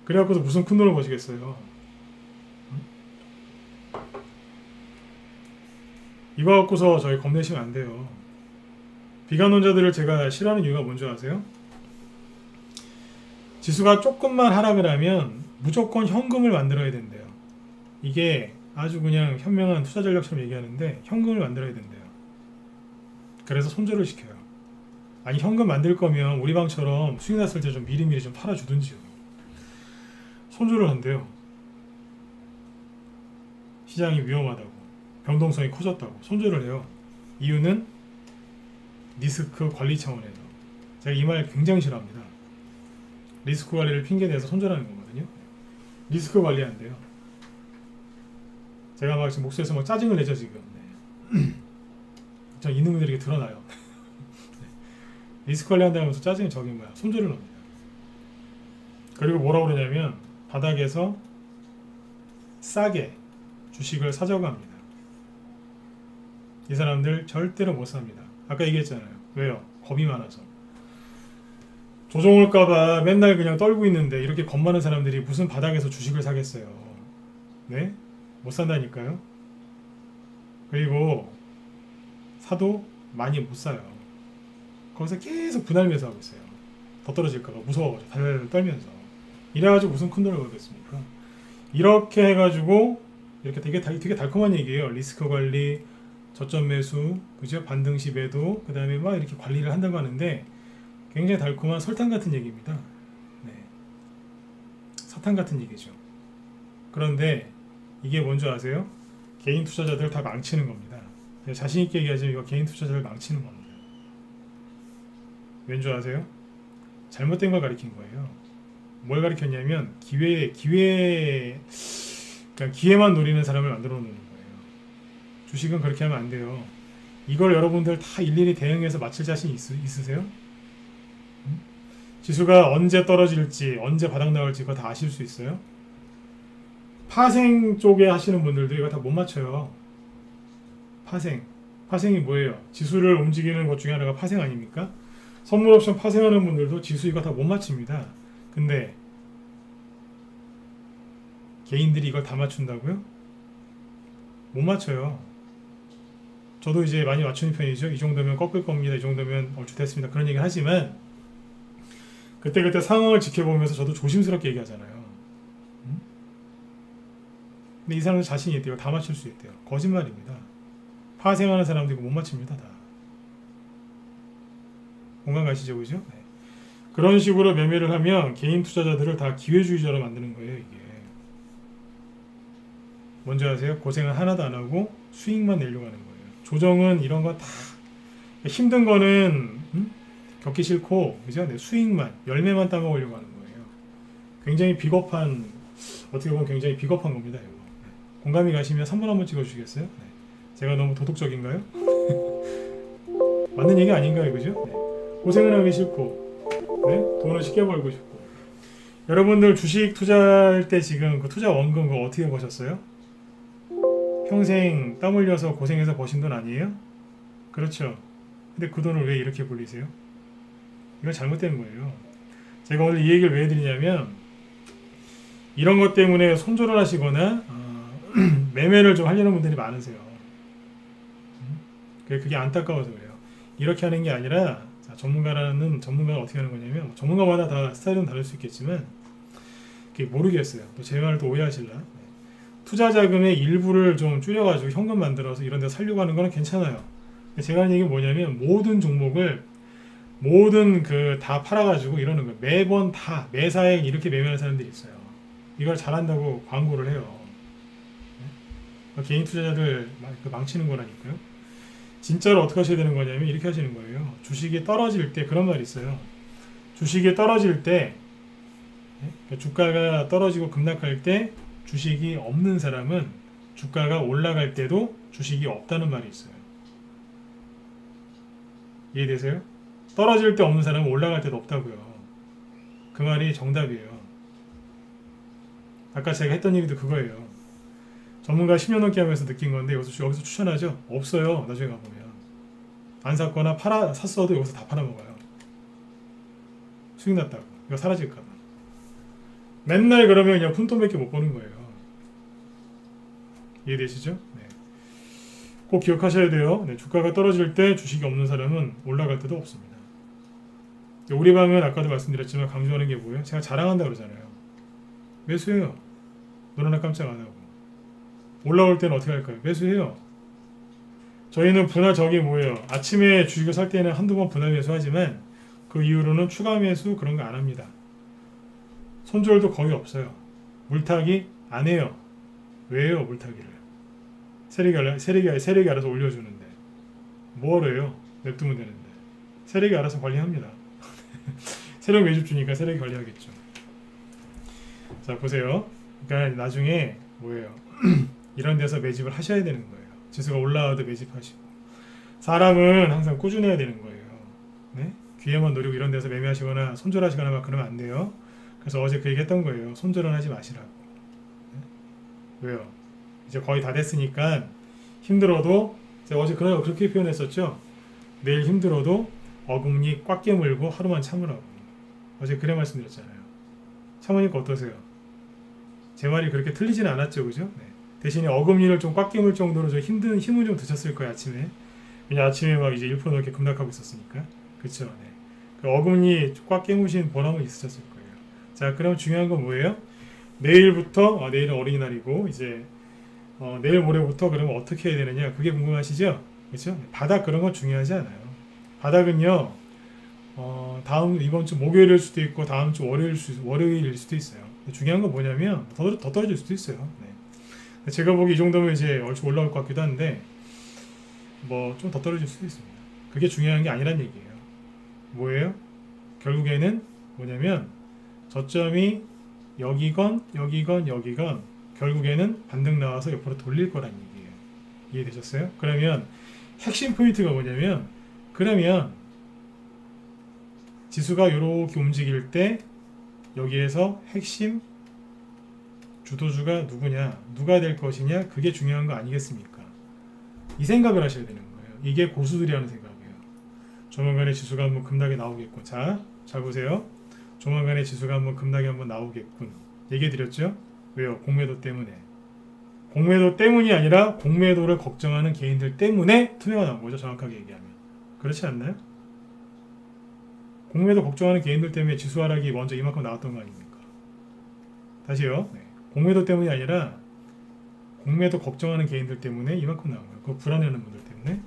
그래갖고서 무슨 큰 돈을 버시겠어요. 이거 갖고서 저희 겁내시면 안 돼요. 비관론자들을 제가 싫어하는 이유가 뭔지 아세요? 지수가 조금만 하락을 하면 무조건 현금을 만들어야 된대요. 이게 아주 그냥 현명한 투자 전략처럼 얘기하는데 현금을 만들어야 된대요. 그래서 손절을 시켜요. 아니 현금 만들 거면 우리 방처럼 수익 났을 때 좀 미리미리 좀 팔아주든지요. 손절을 한대요. 시장이 위험하다고, 변동성이 커졌다고 손절을 해요. 이유는 리스크 관리 차원에서. 제가 이 말 굉장히 싫어합니다. 리스크 관리를 핑계대서 손절하는 거거든요. 리스크 관리 안 돼요. 제가 막 지금 목소리에서 막 짜증을 내죠 지금. 네. 저 있는 분들에게 드러나요. 네. 리스크 관리 한다면서 짜증이 저기 뭐야? 손절을 합니다. 그리고 뭐라고 그러냐면 바닥에서 싸게 주식을 사자고 합니다. 이 사람들 절대로 못 삽니다. 아까 얘기했잖아요. 왜요? 겁이 많아서. 조정 올까봐 맨날 그냥 떨고 있는데 이렇게 겁 많은 사람들이 무슨 바닥에서 주식을 사겠어요. 네? 못 산다니까요. 그리고 사도 많이 못 사요. 거기서 계속 분할 매수하고 있어요. 더 떨어질까봐 무서워가지고 달달 떨면서. 이래가지고 무슨 큰 돈을 벌겠습니까? 이렇게 해가지고 이렇게 되게 달콤한 얘기예요. 리스크 관리, 저점 매수, 그죠? 반등 시 매도, 그 다음에 막 이렇게 관리를 한다고 하는데 굉장히 달콤한 설탕 같은 얘기입니다. 네. 사탕 같은 얘기죠. 그런데 이게 뭔지 아세요? 개인 투자자들을 다 망치는 겁니다. 자신 있게 얘기하자면 이거 개인 투자자를 망치는 겁니다. 왠지 아세요? 잘못된 걸 가리킨 거예요. 뭘 가리켰냐면 그러니까 기회만 노리는 사람을 만들어 놓는 거예요. 주식은 그렇게 하면 안 돼요. 이걸 여러분들 다 일일이 대응해서 맞출 자신 있으세요? 지수가 언제 떨어질지 언제 바닥 나올지 그거 다 아실 수 있어요? 파생 쪽에 하시는 분들도 이거 다 못 맞춰요. 파생이 뭐예요? 지수를 움직이는 것 중에 하나가 파생 아닙니까? 선물 옵션 파생하는 분들도 지수 이거 다 못 맞춥니다. 근데 개인들이 이걸 다 맞춘다고요? 못 맞춰요. 저도 이제 많이 맞추는 편이죠. 이 정도면 꺾을 겁니다. 이 정도면 얼추 됐습니다. 그런 얘기를 하지만 그때그때 상황을 지켜보면서 저도 조심스럽게 얘기하잖아요. 근데 이 사람은 자신이 있대요. 다 맞출 수 있대요. 거짓말입니다. 파생하는 사람도 이거 못 맞춥니다. 다. 공감 가시죠? 그죠? 네. 그런 식으로 매매를 하면 개인 투자자들을 다 기회주의자로 만드는 거예요. 이게. 뭔지 아세요? 고생은 하나도 안 하고 수익만 내려고 하는 거예요. 조정은 이런 거 다 힘든 거는 겪기 싫고 그죠? 네, 수익만 열매만 따먹으려고 하는 거예요. 굉장히 비겁한 어떻게 보면 굉장히 비겁한 겁니다. 이거. 공감이 가시면 3번 한번 찍어주시겠어요? 네. 제가 너무 도덕적인가요? 맞는 얘기 아닌가요, 그죠? 네. 고생은 하기 싫고, 네? 돈을 쉽게 벌고 싶고. 여러분들 주식 투자할 때 지금 그 투자 원금 그거 어떻게 버셨어요? 평생 땀 흘려서 고생해서 버신 돈 아니에요? 그렇죠. 근데 그 돈을 왜 이렇게 굴리세요? 이건 잘못된 거예요. 제가 오늘 이 얘기를 왜 해드리냐면, 이런 것 때문에 손절을 하시거나 매매를 좀 하려는 분들이 많으세요. 그게 안타까워서 그래요. 이렇게 하는 게 아니라, 자, 전문가가 어떻게 하는 거냐면, 전문가마다 다 스타일은 다를 수 있겠지만 그게 모르겠어요. 또 제 말을 또 오해하실라. 투자 자금의 일부를 좀 줄여가지고 현금 만들어서 이런 데 살려고 하는 거는 괜찮아요. 제가 하는 얘기는 뭐냐면, 모든 종목을 다 팔아가지고 이러는 거예요. 매번 다 매사에 이렇게 매매하는 사람들이 있어요. 이걸 잘한다고 광고를 해요. 개인 투자자들 망치는 거라니까요. 진짜로 어떻게 하셔야 되는 거냐면 이렇게 하시는 거예요. 주식이 떨어질 때 그런 말이 있어요. 주식이 떨어질 때, 주가가 떨어지고 급락할 때 주식이 없는 사람은 주가가 올라갈 때도 주식이 없다는 말이 있어요. 이해되세요? 떨어질 때 없는 사람은 올라갈 때도 없다고요. 그 말이 정답이에요. 아까 제가 했던 얘기도 그거예요. 전문가 10년 넘게 하면서 느낀 건데 여기서 추천하죠? 없어요. 나중에 가보면. 안 샀거나 샀어도 여기서 다 팔아먹어요. 수익 났다고. 이거 사라질까봐. 맨날 그러면 그냥 푼돈밖에 못 버는 거예요. 이해되시죠? 네. 꼭 기억하셔야 돼요. 네, 주가가 떨어질 때 주식이 없는 사람은 올라갈 때도 없습니다. 우리 방은 아까도 말씀드렸지만 강조하는 게 뭐예요? 제가 자랑한다 그러잖아요. 매수해요. 눈 하나 깜짝 안 하고. 올라올 때는 어떻게 할까요? 매수해요. 저희는 저기 뭐예요? 아침에 주식을 살 때는 한두 번 분할 매수하지만 그 이후로는 추가 매수 그런 거 안 합니다. 손절도 거의 없어요. 물타기 안 해요. 왜 해요, 물타기를? 세력이 알아서 올려주는데. 뭐하러 해요? 냅두면 되는데. 세력이 알아서 관리합니다. 세력 매집주니까 세력이 관리하겠죠. 자, 보세요. 그러니까 나중에 뭐예요? 이런 데서 매집을 하셔야 되는 거예요. 지수가 올라와도 매집하시고. 사람은 항상 꾸준해야 되는 거예요. 네? 귀에만 노리고 이런 데서 매매하시거나 손절하시거나 막 그러면 안 돼요. 그래서 어제 그 얘기 했던 거예요. 손절은 하지 마시라고. 네? 왜요? 이제 거의 다 됐으니까 힘들어도, 제가 어제 그렇게 표현했었죠. 내일 힘들어도 어금니 꽉 깨물고 하루만 참으라고. 어제 그래 말씀드렸잖아요. 참으니까 어떠세요? 제 말이 그렇게 틀리지는 않았죠, 그죠? 네. 대신에 어금니를 좀 꽉 깨물 정도로 힘을 좀 드셨을 거예요, 아침에. 왜냐 아침에 막 이제 1% 넘게 급락하고 있었으니까. 그쵸? 네. 그 어금니 꽉 깨무신 보람은 있으셨을 거예요. 자, 그럼 중요한 건 뭐예요? 내일부터, 내일은 어린이날이고, 이제, 내일 모레부터 그러면 어떻게 해야 되느냐? 그게 궁금하시죠? 그쵸? 바닥 그런 건 중요하지 않아요. 바닥은요, 이번 주 목요일일 수도 있고, 다음 주 월요일일 수도 있어요. 중요한 건 뭐냐면, 더 떨어질 수도 있어요. 네. 제가 보기 이 정도면 이제 얼추 올라올 것 같기도 한데, 좀 더 떨어질 수도 있습니다. 그게 중요한 게 아니란 얘기예요. 뭐예요? 결국에는 뭐냐면, 저점이 여기건 결국에는 반등 나와서 옆으로 돌릴 거란 얘기예요. 이해되셨어요? 그러면 핵심 포인트가 뭐냐면, 그러면 지수가 이렇게 움직일 때 여기에서 핵심 주도주가 누구냐, 누가 될 것이냐, 그게 중요한 거 아니겠습니까? 이 생각을 하셔야 되는 거예요. 이게 고수들이 하는 생각이에요. 조만간에 지수가 한번 급락에 나오겠군. 자, 잘 보세요. 조만간에 지수가 한번 급락에 한번 나오겠군. 얘기해드렸죠? 왜요? 공매도 때문에. 공매도 때문이 아니라 공매도를 걱정하는 개인들 때문에 투매가 나온 거죠. 정확하게 얘기하면. 그렇지 않나요? 공매도 걱정하는 개인들 때문에 지수 하락이 먼저 이만큼 나왔던 거 아닙니까? 다시요. 네. 공매도 때문이 아니라 공매도 걱정하는 개인들 때문에 이만큼 나온 거예요. 그 불안해하는 분들 때문에.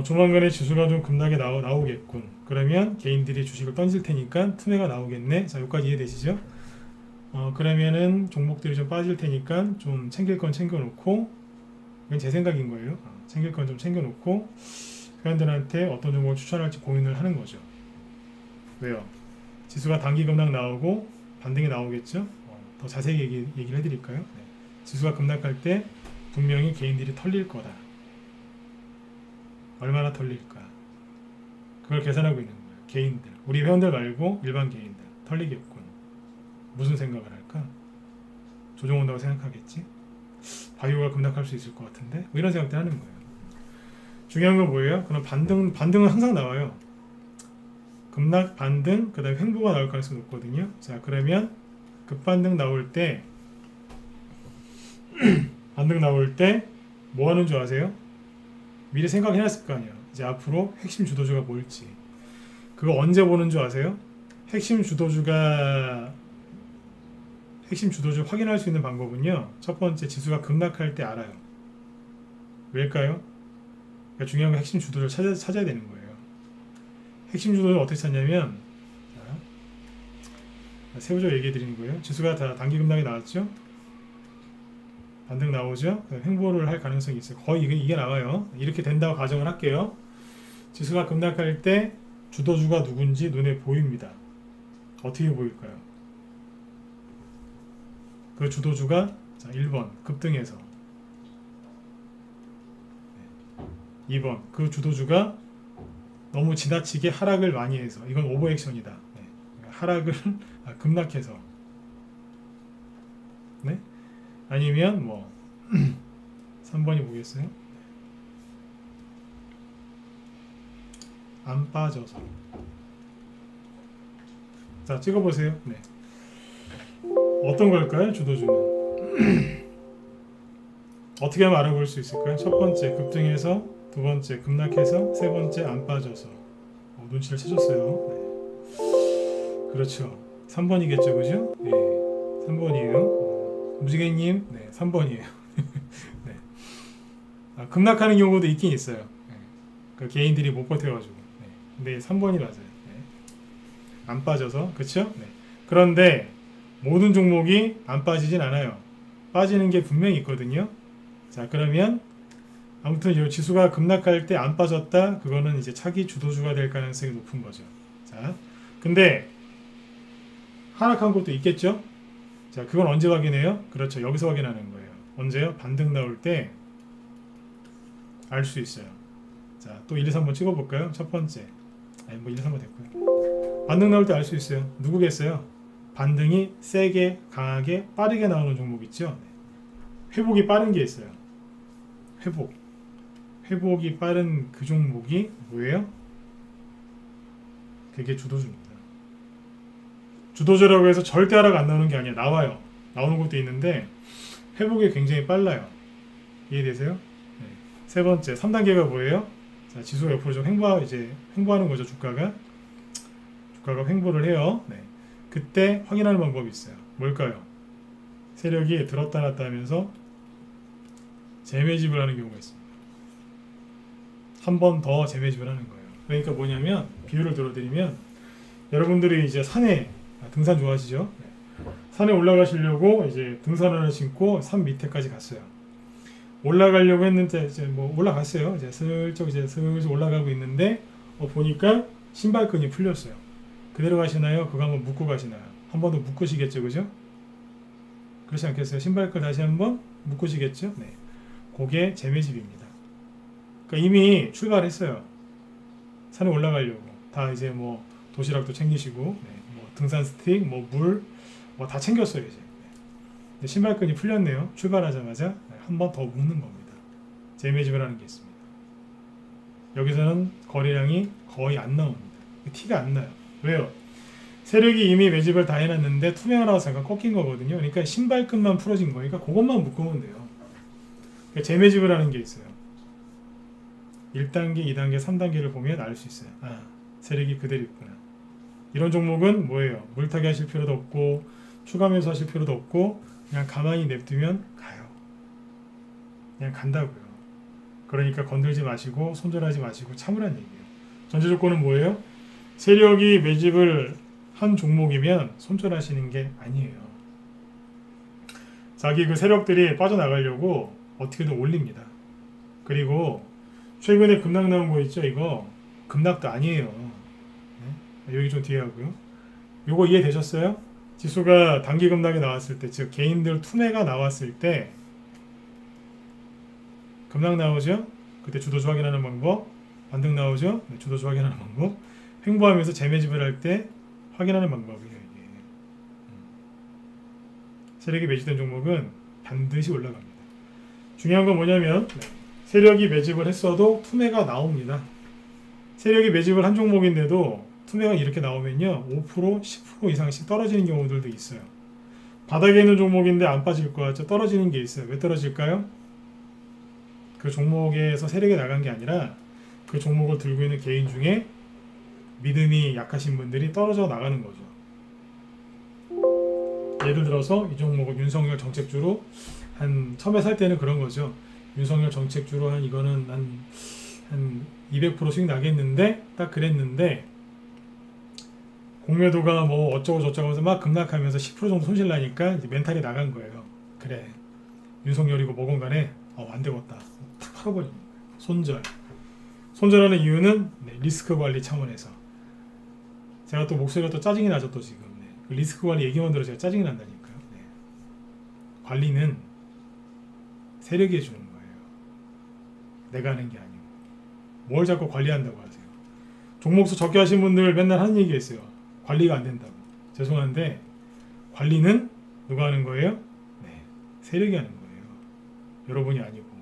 조만간에 지수가 좀 급락에 나오겠군. 그러면 개인들이 주식을 던질 테니까 투매가 나오겠네. 자, 여기까지 이해되시죠? 그러면은 종목들이 좀 빠질 테니까 좀 챙길 건 챙겨놓고, 이건 제 생각인 거예요. 챙길 건 좀 챙겨놓고 회원들한테 어떤 종목을 추천할지 고민을 하는 거죠. 왜요? 지수가 단기 급락 나오고 반등이 나오겠죠? 더 자세히 얘기를 해드릴까요? 네. 지수가 급락할 때 분명히 개인들이 털릴 거다. 얼마나 털릴까? 그걸 계산하고 있는 거예요. 개인들. 우리 회원들 말고 일반 개인들. 털리겠군. 무슨 생각을 할까? 조정 온다고 생각하겠지? 바이오가 급락할 수 있을 것 같은데? 뭐 이런 생각들 하는 거예요. 중요한 건 뭐예요? 그럼 반등은 항상 나와요. 급락, 반등, 그 다음에 횡보가 나올 가능성이 높거든요. 자, 그러면 급반등 나올 때 반등 나올 때 뭐 하는 줄 아세요? 미리 생각해놨을 거 아니에요. 이제 앞으로 핵심 주도주가 뭘지. 그거 언제 보는 줄 아세요? 핵심 주도주 확인할 수 있는 방법은요. 첫 번째, 지수가 급락할 때 알아요. 왜일까요? 그러니까 중요한 건 핵심 주도주를 찾아야 되는 거예요. 핵심 주도주는 어떻게 찾냐면, 세부적으로 얘기해 드리는 거예요. 지수가 다 단기 급락이 나왔죠? 반등 나오죠? 횡보를 할 가능성이 있어요. 거의 이게 나와요. 이렇게 된다고 가정을 할게요. 지수가 급락할 때 주도주가 누군지 눈에 보입니다. 어떻게 보일까요? 그 주도주가, 자, 1번 급등해서, 2번 그 주도주가 너무 지나치게 하락을 많이 해서, 이건 오버액션이다. 하락을 급락해서, 네? 아니면 뭐 3번이 뭐겠어요? 안 빠져서. 자, 찍어보세요. 네. 어떤 걸까요? 주도주는 어떻게 하면 알아볼 수 있을까요? 첫 번째 급등해서, 두 번째 급락해서, 세 번째 안 빠져서. 눈치를 채줬어요. 네. 그렇죠. 3번이겠죠, 그죠? 네, 3번이에요. 무지개님, 네, 3번이에요. 네. 급락하는 경우도 있긴 있어요. 네. 그 개인들이 못 버텨가지고. 네. 근데 3번이 맞아요. 네. 안 빠져서, 그렇죠? 네. 그런데 모든 종목이 안 빠지진 않아요. 빠지는 게 분명히 있거든요. 자, 그러면 아무튼 이 지수가 급락할 때 안 빠졌다. 그거는 이제 차기 주도주가 될 가능성이 높은 거죠. 자, 근데 하락한 것도 있겠죠? 자, 그건 언제 확인해요? 그렇죠. 여기서 확인하는 거예요. 언제요? 반등 나올 때 알 수 있어요. 자, 또 1, 2, 3번 찍어볼까요? 첫 번째. 아니, 뭐 1, 2, 3번 됐고요. 반등 나올 때 알 수 있어요. 누구겠어요? 반등이 세게, 강하게, 빠르게 나오는 종목 있죠? 회복이 빠른 게 있어요. 회복이 빠른 그 종목이 뭐예요? 그게 주도주입니다. 주도주라고 해서 절대 하락 안 나오는 게 아니야. 나와요. 나오는 것도 있는데 회복이 굉장히 빨라요. 이해되세요? 네. 세 번째, 3단계가 뭐예요? 자, 지수가 옆으로 좀 횡보하는 거죠. 주가가 횡보를 해요. 네. 그때 확인하는 방법이 있어요. 뭘까요? 세력이 들었다 놨다 하면서 재매집을 하는 경우가 있습니다. 한 번 더 재매집을 하는 거예요. 그러니까 뭐냐면, 비유를 들어드리면, 여러분들이 이제 산에 등산 좋아하시죠? 네. 산에 올라가시려고 이제 등산화를 신고 산 밑에까지 갔어요. 올라가려고 했는데 이제 뭐 올라갔어요. 이제 슬슬 올라가고 있는데 보니까 신발끈이 풀렸어요. 그대로 가시나요? 그거 한번 묶고 가시나요? 한 번 더 묶으시겠죠, 그죠? 그렇지 않겠어요? 신발끈 다시 한번 묶으시겠죠? 네. 그게 재매집입니다. 그러니까 이미 출발했어요. 산에 올라가려고 다 이제 뭐 도시락도 챙기시고, 네. 뭐 등산 스틱, 뭐 물, 뭐 다 챙겼어요 이제. 네. 신발끈이 풀렸네요. 출발하자마자 네. 한 번 더 묶는 겁니다. 재매집을 하는 게 있습니다. 여기서는 거래량이 거의 안 나옵니다. 티가 안 나요. 왜요? 세력이 이미 매집을 다 해놨는데 투명하라고 잠깐 꺾인 거거든요. 그러니까 신발끈만 풀어진 거니까 그것만 묶으면 돼요. 그러니까 재매집을 하는 게 있어요. 1단계, 2단계, 3단계를 보면 알 수 있어요. 아, 세력이 그대로 있구나. 이런 종목은 뭐예요? 물타기 하실 필요도 없고 추가 매수 하실 필요도 없고 그냥 가만히 냅두면 가요. 그냥 간다고요. 그러니까 건들지 마시고 손절하지 마시고 참으란 얘기예요. 전제 조건은 뭐예요? 세력이 매집을 한 종목이면 손절하시는 게 아니에요. 자기 그 세력들이 빠져나가려고 어떻게든 올립니다. 그리고 최근에 급락 나온 거 있죠? 이거 급락도 아니에요. 네? 여기 좀 뒤에 하고요. 요거 이해되셨어요? 지수가 단기 급락이 나왔을 때, 즉 개인들 투매가 나왔을 때 급락 나오죠? 그때 주도주 확인하는 방법. 반등 나오죠? 네, 주도주 확인하는 방법. 횡보하면서 재매집을 할 때 확인하는 방법이에요. 이게. 세력이 매집된 종목은 반드시 올라갑니다. 중요한 건 뭐냐면 세력이 매집을 했어도 투매가 나옵니다. 세력이 매집을 한 종목인데도 투매가 이렇게 나오면요 5% 10% 이상씩 떨어지는 경우들도 있어요. 바닥에 있는 종목인데 안 빠질 것 같죠? 떨어지는 게 있어요. 왜 떨어질까요? 그 종목에서 세력이 나간 게 아니라 그 종목을 들고 있는 개인 중에 믿음이 약하신 분들이 떨어져 나가는 거죠. 예를 들어서 이 종목은 윤석열 정책주로 한 처음에 살 때는 그런 거죠. 윤석열 정책주로 한 이거는 한 200% 수익 나겠는데 딱 그랬는데 공매도가 뭐 어쩌고 저쩌고 하면서 막 급락하면서 10% 정도 손실 나니까 이제 멘탈이 나간 거예요. 그래 윤석열이고 뭐건 간에 안 되겠다. 탁 팔아버리는 거예요. 손절하는 이유는 리스크 관리 차원에서. 제가 또 목소리가 또 짜증이 나죠 또 지금. 그 리스크 관리 얘기만 들어 제가 짜증이 난다니까요. 관리는 세력이 해주는 거예요. 내가 하는 게 아니고. 뭘 자꾸 관리한다고 하세요. 종목수 적게 하신 분들 맨날 하는 얘기가 있어요. 관리가 안 된다고. 죄송한데 관리는 누가 하는 거예요? 세력이 하는 거예요. 여러분이 아니고.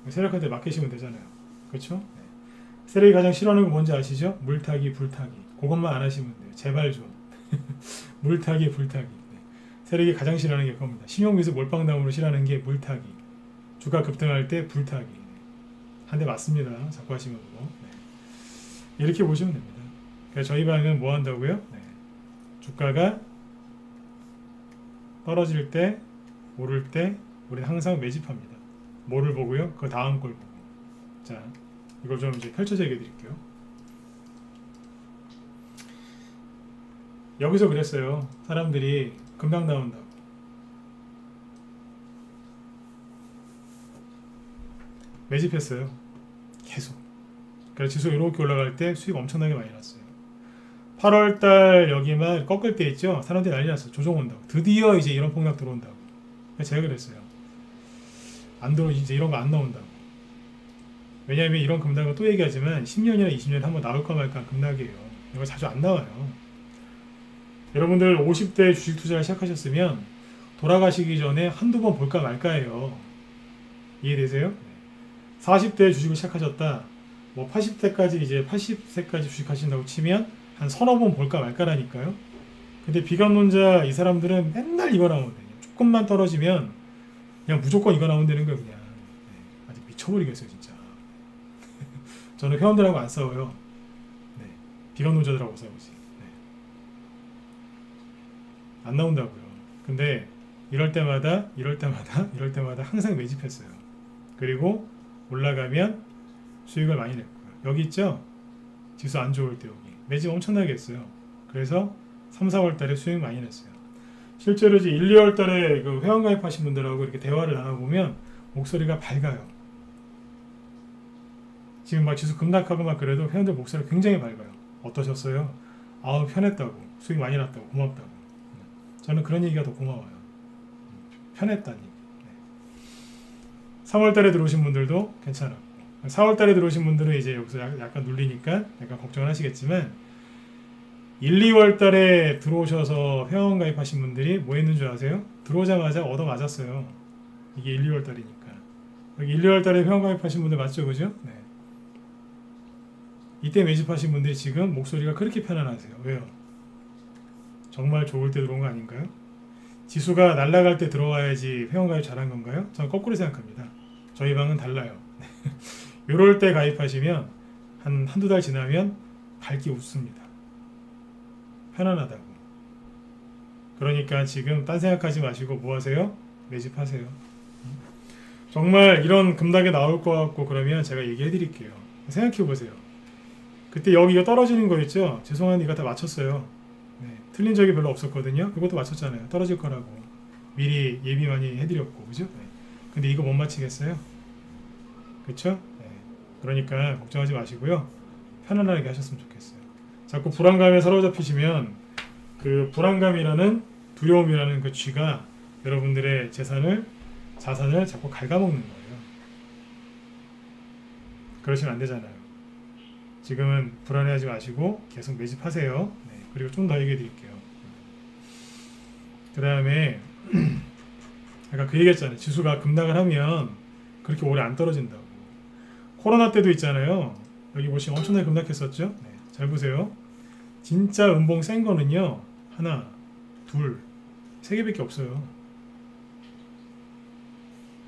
세력한테 맡기시면 되잖아요. 그렇죠? 세력이 가장 싫어하는 건 뭔지 아시죠? 물타기, 불타기. 그것만 안 하시면 돼요. 제발 좀. 물타기, 불타기. 세력이 가장 싫어하는 게 그겁니다. 신용미수 몰빵당으로 싫어하는 게 물타기. 주가 급등할 때 불타기. 한 대 맞습니다. 자꾸 하시면 그거. 이렇게 보시면 됩니다. 그래서 저희 방은 뭐 한다고요? 주가가 떨어질 때, 오를 때 우리는 항상 매집합니다. 뭐를 보고요? 그 다음 걸 보고. 자, 이걸 좀 이제 펼쳐서 얘기해 드릴게요. 여기서 그랬어요. 사람들이 금방 나온다고. 매집했어요. 계속. 그래서 지수 이렇게 올라갈 때 수익 엄청나게 많이 났어요. 8월달 여기만 꺾을 때 있죠. 사람들이 난리 났어요. 조정 온다고. 드디어 이제 이런 폭락 들어온다고. 제가 그랬어요. 안 들어 이제 이런 거 안 나온다고. 왜냐하면 이런 급락은 또 얘기하지만 10년이나 20년에 한번 나올까 말까 급락이에요. 이거 자주 안 나와요. 여러분들 50대 주식 투자를 시작하셨으면 돌아가시기 전에 한두 번 볼까 말까예요. 이해되세요? 40대 주식을 시작하셨다. 뭐 80대까지 이제 80세까지 주식하신다고 치면 한 서너 번 볼까 말까라니까요. 근데 비관론자 이 사람들은 맨날 이거 나오거든요. 조금만 떨어지면 그냥 무조건 이거 나온다는 거예요. 그냥 아주 미쳐버리겠어요 진짜. 저는 회원들하고 안 싸워요. 비관론자들하고 싸우지. 안 나온다고요. 근데 이럴 때마다 항상 매집했어요. 그리고 올라가면 수익을 많이 냈고요. 여기 있죠? 지수 안 좋을 때 여기 매집 엄청나게 했어요. 그래서 3, 4월 달에 수익 많이 냈어요. 실제로 이제 1, 2월 달에 그 회원 가입하신 분들하고 이렇게 대화를 나눠보면 목소리가 밝아요. 지금 막 지수 급락하고 막 그래도 회원들 목소리가 굉장히 밝아요. 어떠셨어요? 아우 편했다고. 수익 많이 났다고. 고맙다고. 저는 그런 얘기가 더 고마워요. 편했다니. 3월 달에 들어오신 분들도 괜찮았고 4월 달에 들어오신 분들은 이제 여기서 약간 눌리니까 약간 걱정을 하시겠지만 1, 2월 달에 들어오셔서 회원 가입하신 분들이 뭐 했는 줄 아세요? 들어오자마자 얻어 맞았어요. 이게 1, 2월 달이니까. 여기 1, 2월 달에 회원 가입하신 분들 맞죠? 그죠? 이때 매집하신 분들이 지금 목소리가 그렇게 편안하세요. 왜요? 정말 좋을 때 들어온 거 아닌가요? 지수가 날아갈 때 들어와야지 회원가입 잘한 건가요? 저는 거꾸로 생각합니다. 저희 방은 달라요. 이럴 때 가입하시면 한두 달 지나면 밝게 웃습니다. 편안하다고. 그러니까 지금 딴 생각하지 마시고 뭐 하세요? 매집하세요. 정말 이런 급락이 나올 것 같고 그러면 제가 얘기해 드릴게요. 생각해 보세요. 그때 여기가 떨어지는 거 있죠? 죄송한데 이거 다 맞췄어요. 틀린 적이 별로 없었거든요. 이것도 맞췄잖아요. 떨어질 거라고 미리 예비 많이 해드렸고, 그죠? 근데 이거 못 맞히겠어요? 그쵸? 그러니까 걱정하지 마시고요. 편안하게 하셨으면 좋겠어요. 자꾸 불안감에 사로잡히시면 그 불안감이라는 두려움이라는 그 쥐가 여러분들의 자산을 자꾸 갉아먹는 거예요. 그러시면 안 되잖아요. 지금은 불안해하지 마시고 계속 매집하세요. 네, 그리고 좀 더 얘기해 드릴게요. 그 다음에 아까 그 얘기했잖아요. 지수가 급락을 하면 그렇게 오래 안 떨어진다고. 코로나 때도 있잖아요. 여기 보시면 엄청나게 급락했었죠. 네, 잘 보세요. 진짜 음봉 센 거는요. 하나, 둘, 세 개밖에 없어요.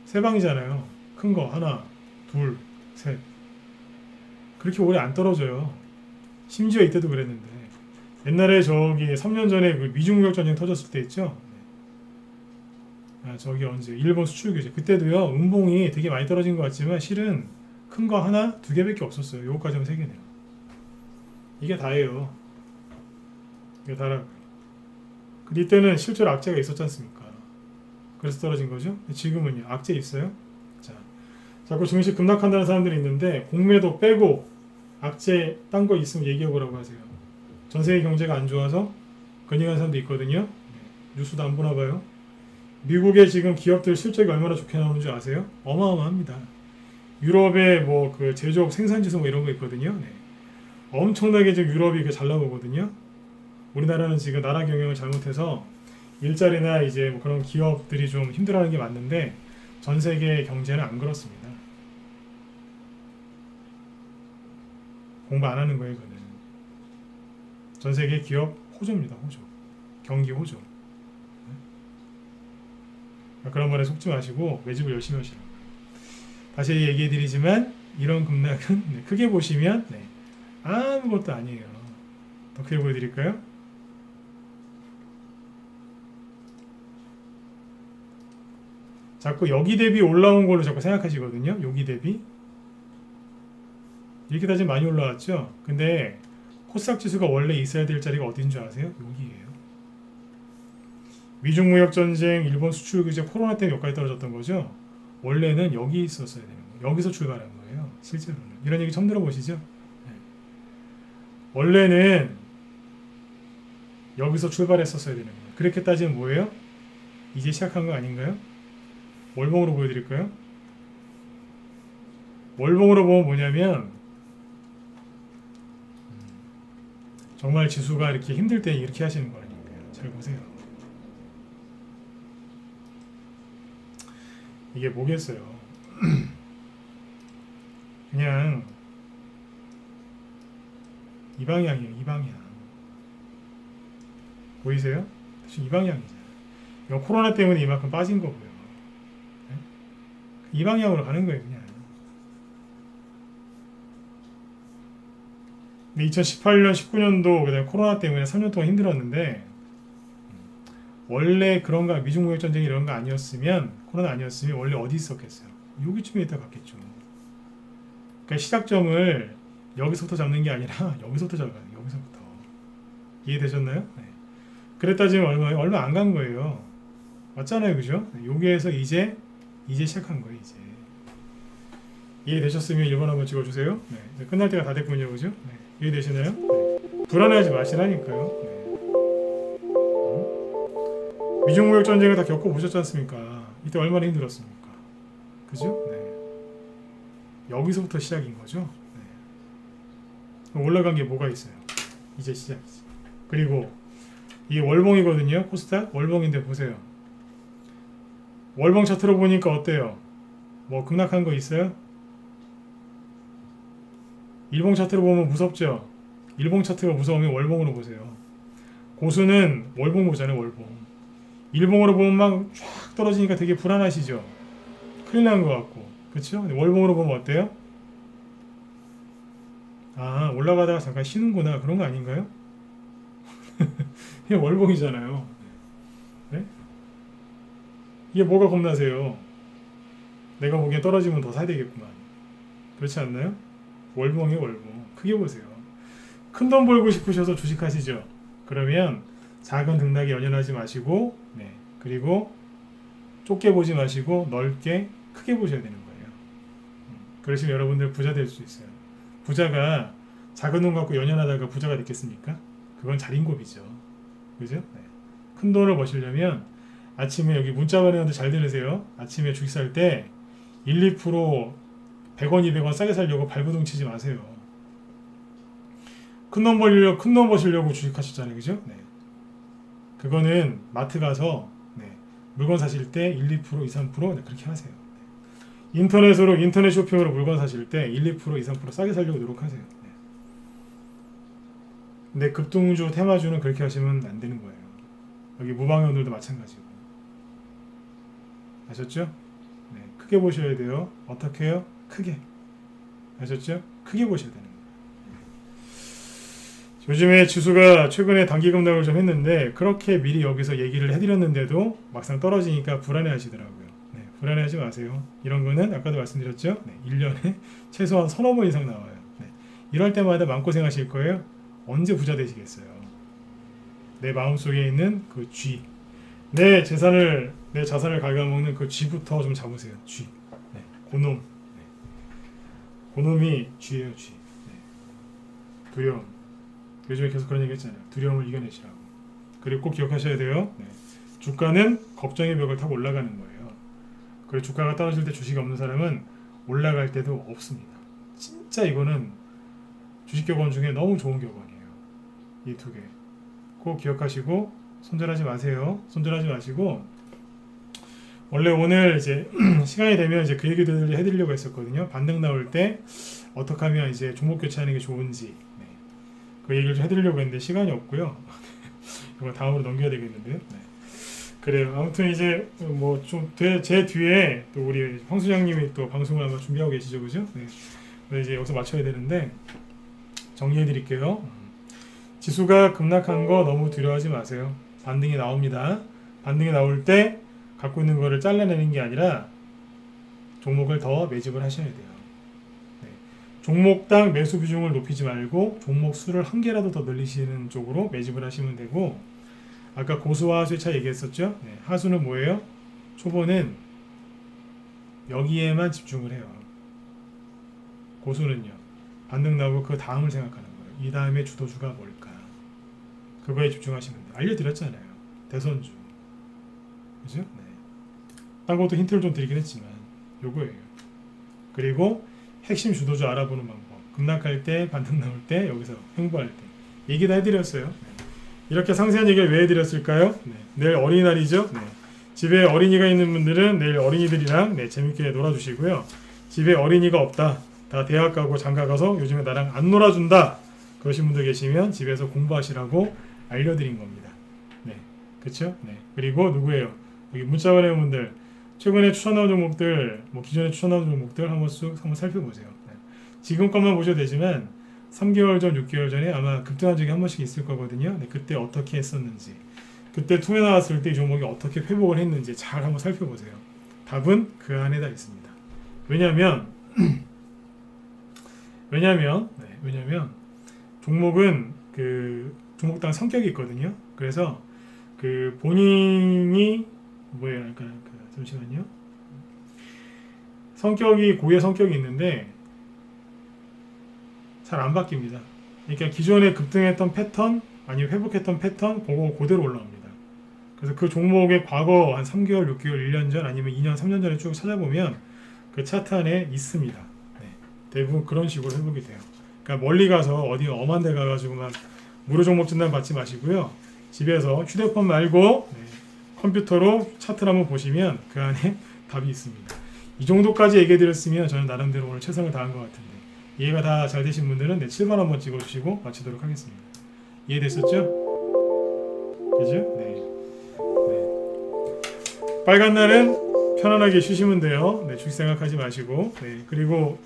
세 방이잖아요. 큰 거 하나, 둘, 셋. 그렇게 오래 안 떨어져요. 심지어 이때도 그랬는데. 옛날에 저기 3년 전에 그 미중무역 전쟁 터졌을 때 있죠. 아, 저기 언제 일본 수출 규제 그때도요. 음봉이 되게 많이 떨어진 것 같지만 실은 큰 거 하나, 두 개밖에 없었어요. 요거까지 하면 세 개네요. 이게 다예요. 이게 다라고요. 근데 이때는 실제로 악재가 있었지 않습니까? 그래서 떨어진 거죠. 지금은요. 악재 있어요? 자, 자꾸 증시 급락한다는 사람들이 있는데 공매도 빼고 악재 딴 거 있으면 얘기해 보라고 하세요. 전 세계 경제가 안 좋아서 건의한 사람도 있거든요. 네, 뉴스도 안 보나 봐요. 미국의 지금 기업들 실적이 얼마나 좋게 나오는 줄 아세요? 어마어마합니다. 유럽의 뭐 그 제조업 생산지수 뭐 이런 거 있거든요. 네. 엄청나게 지금 유럽이 잘 나오거든요. 우리나라는 지금 나라 경영을 잘못해서 일자리나 이제 뭐 그런 기업들이 좀 힘들어하는 게 맞는데 전 세계 경제는 안 그렇습니다. 공부 안 하는 거예요, 그거는. 전 세계 기업 호조입니다, 호조. 경기 호조. 그런 말에 속지 마시고 매집을 열심히 하시라고요. 다시 얘기해 드리지만 이런 급락은 네, 크게 보시면 네, 아무것도 아니에요. 더 크게 보여드릴까요? 자꾸 여기 대비 올라온 걸로 자꾸 생각하시거든요. 여기 대비 이렇게 따지면 많이 올라왔죠. 근데 코스닥 지수가 원래 있어야 될 자리가 어딘 줄 아세요? 여기에요. 미중 무역 전쟁, 일본 수출 규제, 코로나 때문에 여기까지 떨어졌던 거죠. 원래는 여기 있었어야 되는 거예요. 여기서 출발한 거예요. 실제로는 이런 얘기 처음 들어보시죠? 네. 원래는 여기서 출발했었어야 되는 거예요. 그렇게 따지면 뭐예요? 이제 시작한 거 아닌가요? 월봉으로 보여드릴까요? 월봉으로 보면 뭐냐면 정말 지수가 이렇게 힘들 때 이렇게 하시는 거라니까요. 잘 보세요. 이게 뭐겠어요? 그냥 이 방향이에요. 이 방향. 보이세요? 대충 이 방향이잖아요. 이거 코로나 때문에 이만큼 빠진 거고요. 네? 이 방향으로 가는 거예요. 그냥. 근데 2018년, 19년도 그다음에 코로나 때문에 3년 동안 힘들었는데 원래 그런가 미중무역 전쟁 이런 거 아니었으면 코로나 아니었으면 원래 어디 있었겠어요? 여기쯤에 있다 갔겠죠. 그러니까 시작점을 여기서부터 잡는 게 아니라 여기서부터 잡아요. 여기서부터. 이해되셨나요? 네. 그랬다 지금 얼마 안 간 거예요. 맞잖아요, 그죠? 여기에서 이제 시작한 거예요. 이제 이해되셨으면 1번 한번 찍어주세요. 네. 이제 끝날 때가 다 됐군요, 그죠? 네. 이해되시나요? 네. 불안해하지 마시라니까요. 네. 미중무역 전쟁을 다 겪어보셨지 않습니까? 이때 얼마나 힘들었습니까? 그죠? 네. 여기서부터 시작인 거죠. 네. 올라간 게 뭐가 있어요? 이제 시작이지. 그리고 이게 월봉이거든요. 코스닥 월봉인데 보세요. 월봉 차트로 보니까 어때요? 뭐 급락한 거 있어요? 일봉 차트로 보면 무섭죠? 일봉 차트가 무서우면 월봉으로 보세요. 고수는 월봉 보잖아요. 월봉. 일봉으로 보면 막 쫙 떨어지니까 되게 불안하시죠? 큰일 난 것 같고. 그쵸? 월봉으로 보면 어때요? 아, 올라가다가 잠깐 쉬는구나. 그런 거 아닌가요? 이게 월봉이잖아요. 네? 이게 뭐가 겁나세요? 내가 보기엔 떨어지면 더 사야 되겠구만. 그렇지 않나요? 월봉이 월봉. 크게 보세요. 큰 돈 벌고 싶으셔서 주식하시죠? 그러면 작은 등락에 연연하지 마시고, 네. 그리고 좁게 보지 마시고 넓게 크게 보셔야 되는 거예요. 그러시면 여러분들 부자 될 수 있어요. 부자가 작은 돈 갖고 연연하다가 부자가 됐겠습니까? 그건 자린고비죠. 그죠? 네. 큰 돈을 버시려면 아침에 여기 문자 반응도 잘 들으세요. 아침에 주식 살 때 1, 2% 100원, 200원 싸게 살려고 발버둥 치지 마세요. 큰돈 벌려고, 큰돈 버시려고 주식하셨잖아요. 그죠? 네. 그거는 마트 가서 네. 물건 사실 때 1, 2%, 2, 3% 네, 그렇게 하세요. 네. 인터넷으로, 인터넷 쇼핑으로 물건 사실 때 1, 2%, 2, 3% 싸게 살려고 노력하세요. 네. 근데 급등주, 테마주는 그렇게 하시면 안 되는 거예요. 여기 무방형들도 마찬가지고. 아셨죠? 네. 크게 보셔야 돼요. 어떻게 해요? 크게. 아셨죠? 크게 보셔야 되는 거예요. 요즘에 지수가 최근에 단기 급락을 좀 했는데 그렇게 미리 여기서 얘기를 해드렸는데도 막상 떨어지니까 불안해 하시더라고요. 네, 불안해 하지 마세요. 이런 거는 아까도 말씀드렸죠? 네, 1년에 최소한 서너 번 이상 나와요. 네, 이럴 때마다 마음고생 하실 거예요. 언제 부자 되시겠어요? 내 마음속에 있는 그 쥐, 내 자산을 갉아먹는 그 쥐부터 좀 잡으세요. 쥐. 네, 고놈. 네. 고놈이 쥐예요, 쥐. 네. 두려움. 요즘에 계속 그런 얘기 했잖아요. 두려움을 이겨내시라고. 그리고 꼭 기억하셔야 돼요. 네. 주가는 걱정의 벽을 타고 올라가는 거예요. 그리고 주가가 떨어질 때 주식이 없는 사람은 올라갈 때도 없습니다. 진짜 이거는 주식 격언 중에 너무 좋은 격언이에요. 이 두 개. 꼭 기억하시고 손절하지 마세요. 손절하지 마시고 원래 오늘 이제 시간이 되면 이제 그 얘기들을 해드리려고 했었거든요. 반등 나올 때 어떻게 하면 이제 종목 교체하는 게 좋은지 그 얘기를 좀 해드리려고 했는데 시간이 없고요. 이거 다음으로 넘겨야 되겠는데요. 네. 그래요. 아무튼 이제 뭐 좀 제 뒤에 또 우리 황 수장님이 또 방송을 아마 준비하고 계시죠, 그죠? 네. 이제 여기서 마쳐야 되는데 정리해드릴게요. 지수가 급락한 거 너무 두려워하지 마세요. 반등이 나옵니다. 반등이 나올 때 갖고 있는 거를 잘라내는 게 아니라 종목을 더 매집을 하셔야 돼요. 종목당 매수 비중을 높이지 말고 종목 수를 한 개라도 더 늘리시는 쪽으로 매집을 하시면 되고 아까 고수와 하수의 차이 얘기했었죠? 네, 하수는 뭐예요? 초보는 여기에만 집중을 해요. 고수는요. 반등 나오고 그 다음을 생각하는 거예요. 이 다음에 주도주가 뭘까? 그거에 집중하시면 돼요. 알려드렸잖아요. 대선주. 그죠? 네. 딴 것도 힌트를 좀 드리긴 했지만 요거예요. 그리고 핵심 주도주 알아보는 방법. 급락할 때, 반등 나올 때, 여기서 횡보할 때. 얘기 다 해드렸어요. 네. 이렇게 상세한 얘기를 왜 해드렸을까요? 네. 내일 어린이날이죠. 네. 집에 어린이가 있는 분들은 내일 어린이들이랑 네, 재밌게 놀아주시고요. 집에 어린이가 없다. 다 대학 가고 장가 가서 요즘에 나랑 안 놀아준다. 그러신 분들 계시면 집에서 공부하시라고 알려드린 겁니다. 네. 그쵸? 네. 그리고 누구예요? 여기 문자 보내는 분들. 최근에 추천나온 종목들, 뭐 기존에 추천나온 종목들 한번 살펴보세요. 네. 지금 것만 보셔도 되지만 3개월 전, 6개월 전에 아마 급등한 적이 한 번씩 있을 거거든요. 네, 그때 어떻게 했었는지, 그때 투매 나왔을 때 이 종목이 어떻게 회복을 했는지 잘 한번 살펴보세요. 답은 그 안에 다 있습니다. 왜냐하면 종목은 그 종목당 성격이 있거든요. 그래서 그 본인이 뭐예요? 그러니까 잠시만요. 성격이 고유의 성격이 있는데 잘 안 바뀝니다. 그러니까 기존에 급등했던 패턴 아니면 회복했던 패턴 그거 그대로 올라옵니다. 그래서 그 종목의 과거 한 3개월, 6개월, 1년 전 아니면 2년, 3년 전에 쭉 찾아보면 그 차트 안에 있습니다. 네. 대부분 그런 식으로 회복이 돼요. 그러니까 멀리 가서 어디 엄한 데 가가지고 막 무료 종목 진단 받지 마시고요. 집에서 휴대폰 말고 네. 컴퓨터로 차트를 한번 보시면 그 안에 답이 있습니다. 이 정도까지 얘기해 드렸으면 저는 나름대로 오늘 최선을 다한 것 같은데 이해가 다 잘 되신 분들은 네, 7번 한번 찍어주시고 마치도록 하겠습니다. 이해됐었죠? 그죠? 네. 네. 빨간 날은 편안하게 쉬시면 돼요. 네, 주식 생각하지 마시고 네, 그리고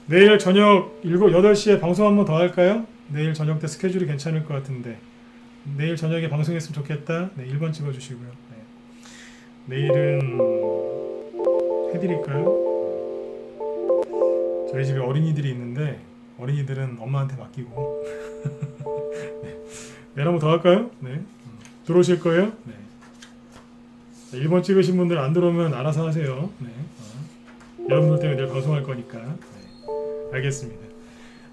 내일 저녁 8시에 방송 한번 더 할까요? 내일 저녁 때 스케줄이 괜찮을 것 같은데 내일 저녁에 방송했으면 좋겠다. 네, 1번 찍어주시고요. 네. 내일은 해드릴까요? 저희 집에 어린이들이 있는데 어린이들은 엄마한테 맡기고 네. 내일 한번 더 할까요? 네. 들어오실 거예요? 네. 1번 찍으신 분들 안 들어오면 알아서 하세요. 네. 여러분들 때문에 내일 방송할 거니까. 네. 알겠습니다.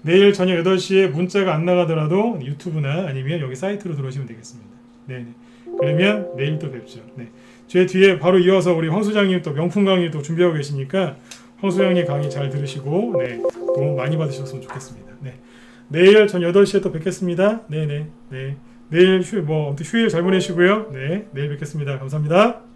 내일 저녁 8시에 문자가 안 나가더라도 유튜브나 아니면 여기 사이트로 들어오시면 되겠습니다. 네. 그러면 내일 또 뵙죠. 네. 제 뒤에 바로 이어서 우리 황 소장님 또 명품 강의 또 준비하고 계시니까 황 소장님 강의 잘 들으시고 네, 도움 많이 받으셨으면 좋겠습니다. 네. 내일 전 8시에 또 뵙겠습니다. 네네. 네. 내일 아무튼 휴일 잘 보내시고요. 네. 내일 뵙겠습니다. 감사합니다.